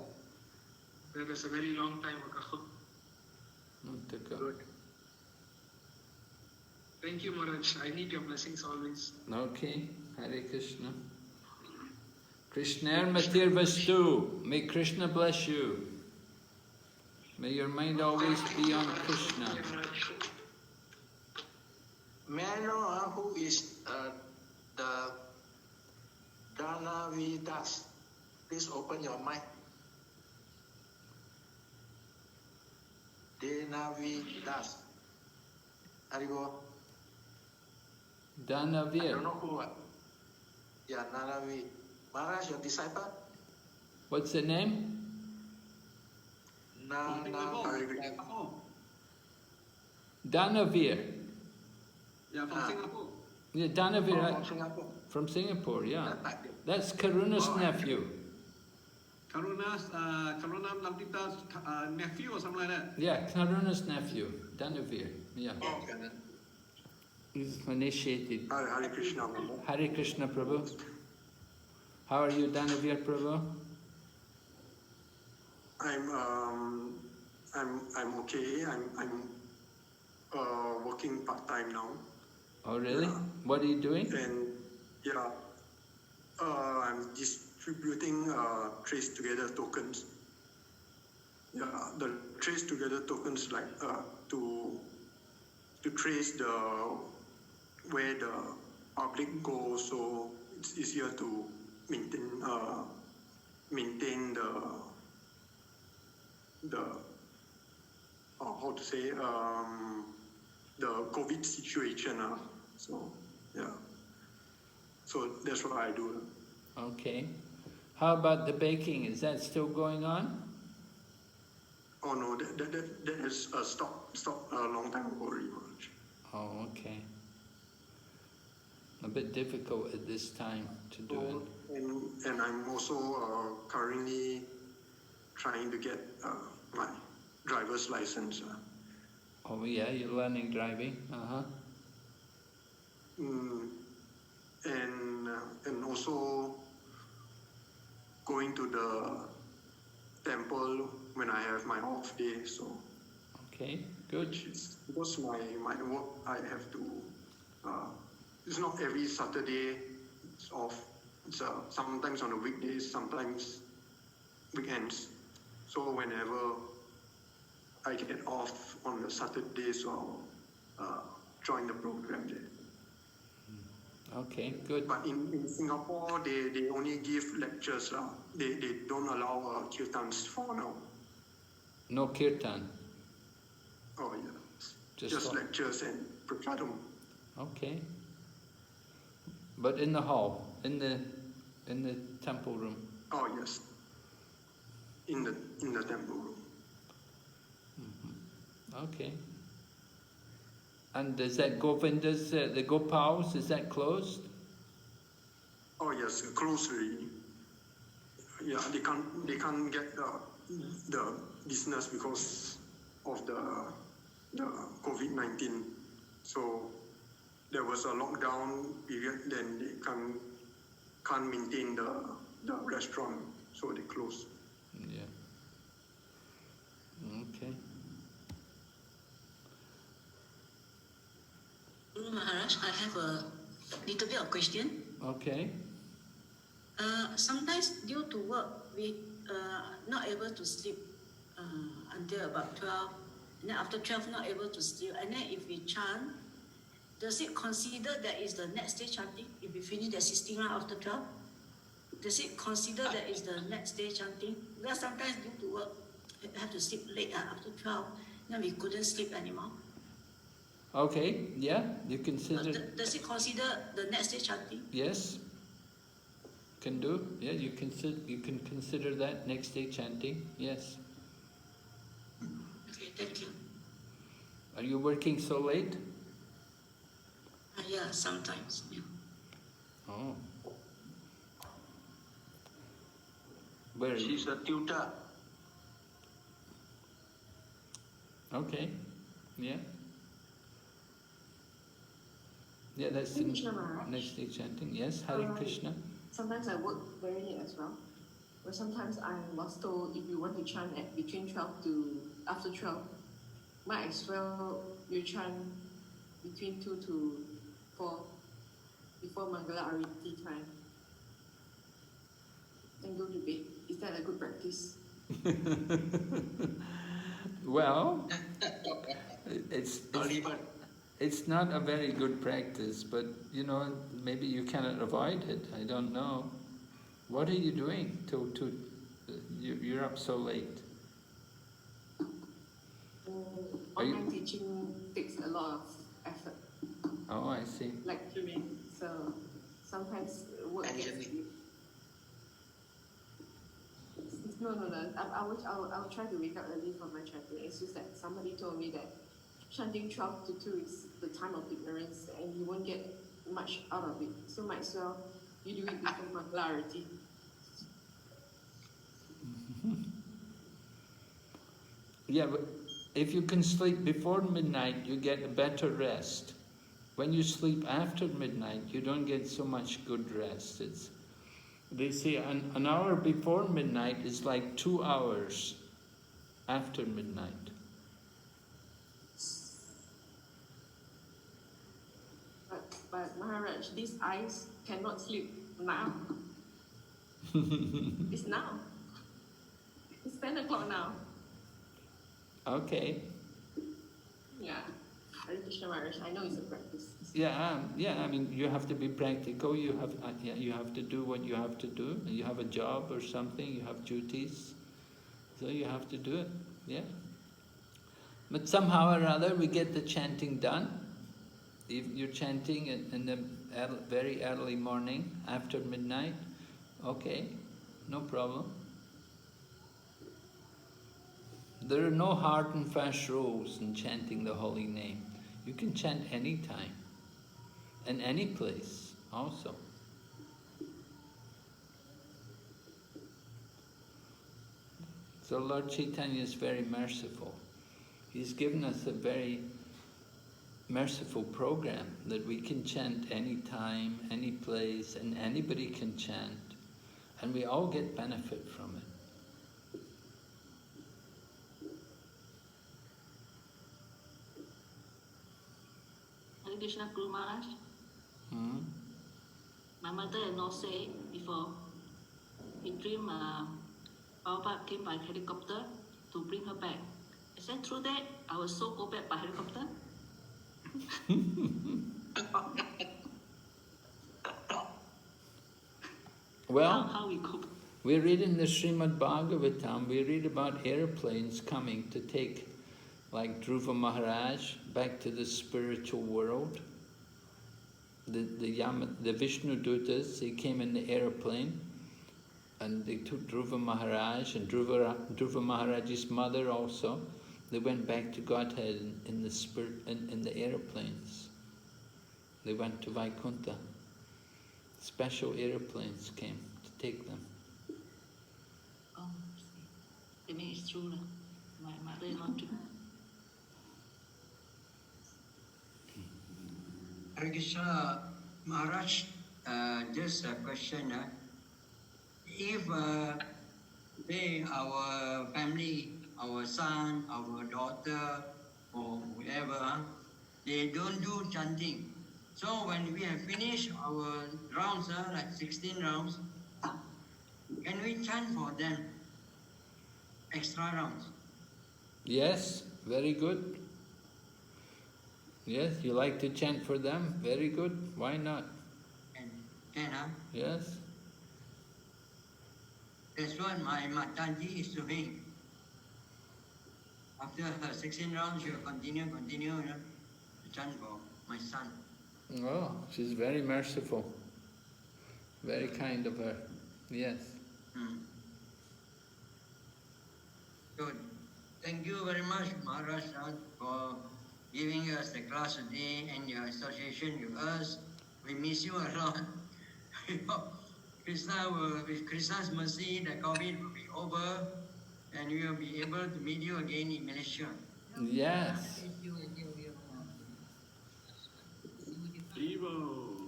That was a very long time ago. Good. Thank you, Maharaj. I need your blessings always. Okay, Hare Krishna. Krishna Matir Vastu. May Krishna bless you. May your mind always be on Krishna. May I know who is the Dhanavidas? Please open your mic. Dhanavidas. Haribo. Dhanavir. I don't know who. Yeah, Naravi. Maharaj, your disciple? What's the name? Dhanavir. Yeah, from Singapore. Yeah, Dhanavir. From Singapore. From Singapore, yeah. That's Karuna's nephew. Karuna Nandita's nephew or something like that? Yeah, Karuna's nephew, Dhanavir. Yeah. He's initiated. Hare Krishna. Hare Krishna, Prabhu. How are you, Dhanavir, Prabhu? I'm okay. I'm working part time now. Oh, really? What are you doing? And yeah, I'm distributing trace together tokens. Yeah, the trace together tokens like to trace where the public goes, so it's easier to maintain the how to say the COVID situation. So yeah, so that's what I do. Okay. How about the baking? Is that still going on? Oh no, that has stopped a long time ago already. Oh, okay. A bit difficult at this time to do it. And I'm also currently trying to get my driver's license. Oh yeah, you're learning driving. And also going to the temple when I have my off day. So okay, good. Because my work, I have to. It's not every Saturday it's off. It's sometimes on the weekdays, sometimes weekends. So whenever I get off on the Saturday, so I'll join the program there. Okay, good. But in Singapore, they only give lectures. They don't allow kirtans for now. No kirtan? Oh yeah. Just lectures and prasadam. Okay. But in the hall, in the temple room? Oh yes. In the temple room. Okay. And is that Govinda's, the Gopals, is that closed? Oh yes, closed already. Yeah, they can't get the business because of the COVID-19. So there was a lockdown period. Then they can't maintain the restaurant, so they closed. Yeah. Okay. Maharaj, I have a little bit of question. Okay. Sometimes due to work, we not able to sleep until about 12. And then after 12, not able to sleep. And then if we chant, does it consider that is the next day chanting? If we finish the 16 round after 12, does it consider that is the next day chanting? Because sometimes due to work, we have to sleep late after 12. Then we couldn't sleep anymore. Okay, yeah, you consider... Does it consider the next day chanting? Yes, can do. Yeah, you can consider that next day chanting. Yes. Okay, thank you. Are you working so late? Yeah, sometimes. Yeah. Oh. Where? She's a tutor. Okay. Yeah. Yeah, that's Hare Krishna, Maharaj. next day chanting. Yes, Hare Krishna. Sometimes I work very late as well. But sometimes I was told if you want to chant at between 12 to after 12, might as well you chant between 2 to 4 before Mangala Arati time. and go to bed. Is that a good practice? Well, it's not a very good practice, but you know, maybe you cannot avoid it. I don't know. What are you doing you're up so late? Online teaching takes a lot of effort. Oh, I see. Like swimming, so sometimes work gets you. No. I'll try to wake up early for my chanting. It's just that somebody told me that chanting 12 to 2 is the time of ignorance and you won't get much out of it. So might as well you do it before clarity. Yeah, but if you can sleep before midnight, you get a better rest. When you sleep after midnight, you don't get so much good rest. They say an hour before midnight is like 2 hours after midnight. But Maharaj, these eyes cannot sleep now. It's now. It's 10 o'clock now. Okay. Yeah. Hare Krishna Maharaj, I know it's a practice. Yeah. I mean, you have to be practical. You have to do what you have to do. You have a job or something. You have duties, so you have to do it. Yeah. But somehow or other, we get the chanting done. If you're chanting in the very early morning after midnight, okay, no problem. There are no hard and fast rules in chanting the holy name. You can chant any time, in any place also. So Lord Chaitanya is very merciful. He's given us a very merciful program that we can chant any time, any place, and anybody can chant, and we all get benefit from it. Hare Krishna Guru Maharaj. My mother-in-law said before, he dreamed Prabhupada came by helicopter to bring her back. Is that true that I was so go back by helicopter? Well, how we cope? We read in the Srimad Bhagavatam, we read about airplanes coming to take, like Dhruva Maharaj, back to the spiritual world. The Vishnu Dutas, they came in the airplane, and they took Dhruva Maharaj and Dhruva Maharaj's mother also. They went back to Godhead in the airplanes. They went to Vaikuntha. Special airplanes came to take them. Oh, I mean it's true. My mother-in-law too. Hare Krishna Maharaj, just a question. If our family, our son, our daughter, or whoever, they don't do chanting. So when we have finished our rounds, like 16 rounds, can we chant for them extra rounds? Yes, very good. Yes, you like to chant for them? Very good. Why not? Can, Yes. That's what my Mataji is doing. After 16 rounds, she will continue, to chant for my son. Oh, she's very merciful. Very kind of her. Yes. Good. Thank you very much, Maharaj, for giving us the class today and your association with us. We miss you a lot. With Krishna's mercy, the COVID will be over and we will be able to meet you again in Malaysia. Yes.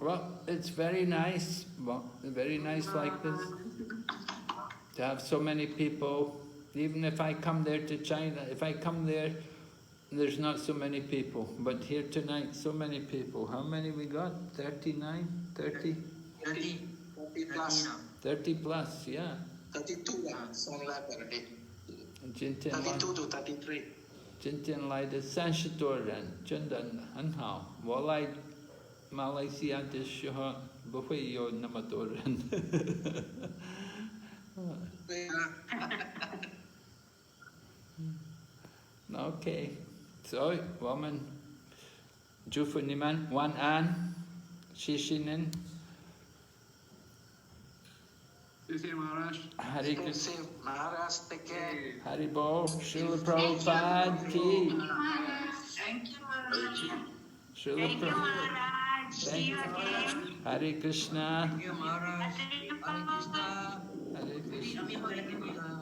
Well, it's very nice like this, to have so many people. Even if I come there to China, if I come there, there's not so many people. But here tonight, so many people. How many we got? 39? 30? 30 plus. 30 plus, yeah. 32 song left already. 32 to 33. 今天来的30多人，真的很好。我来马来西亚的时候不会有那么多人。对啊。OK， 所以我们祝福你们晚安，谢谢您。谢谢 Maharaj。Hare Krishna. Maharaj, take care. Haribol, Srila Prabhupada ki. Thank you, Maharaj. Srila Prabhupada. See you again. Hare Krishna. Thank you, Maharaj. Hare Krishna. Hare Krishna.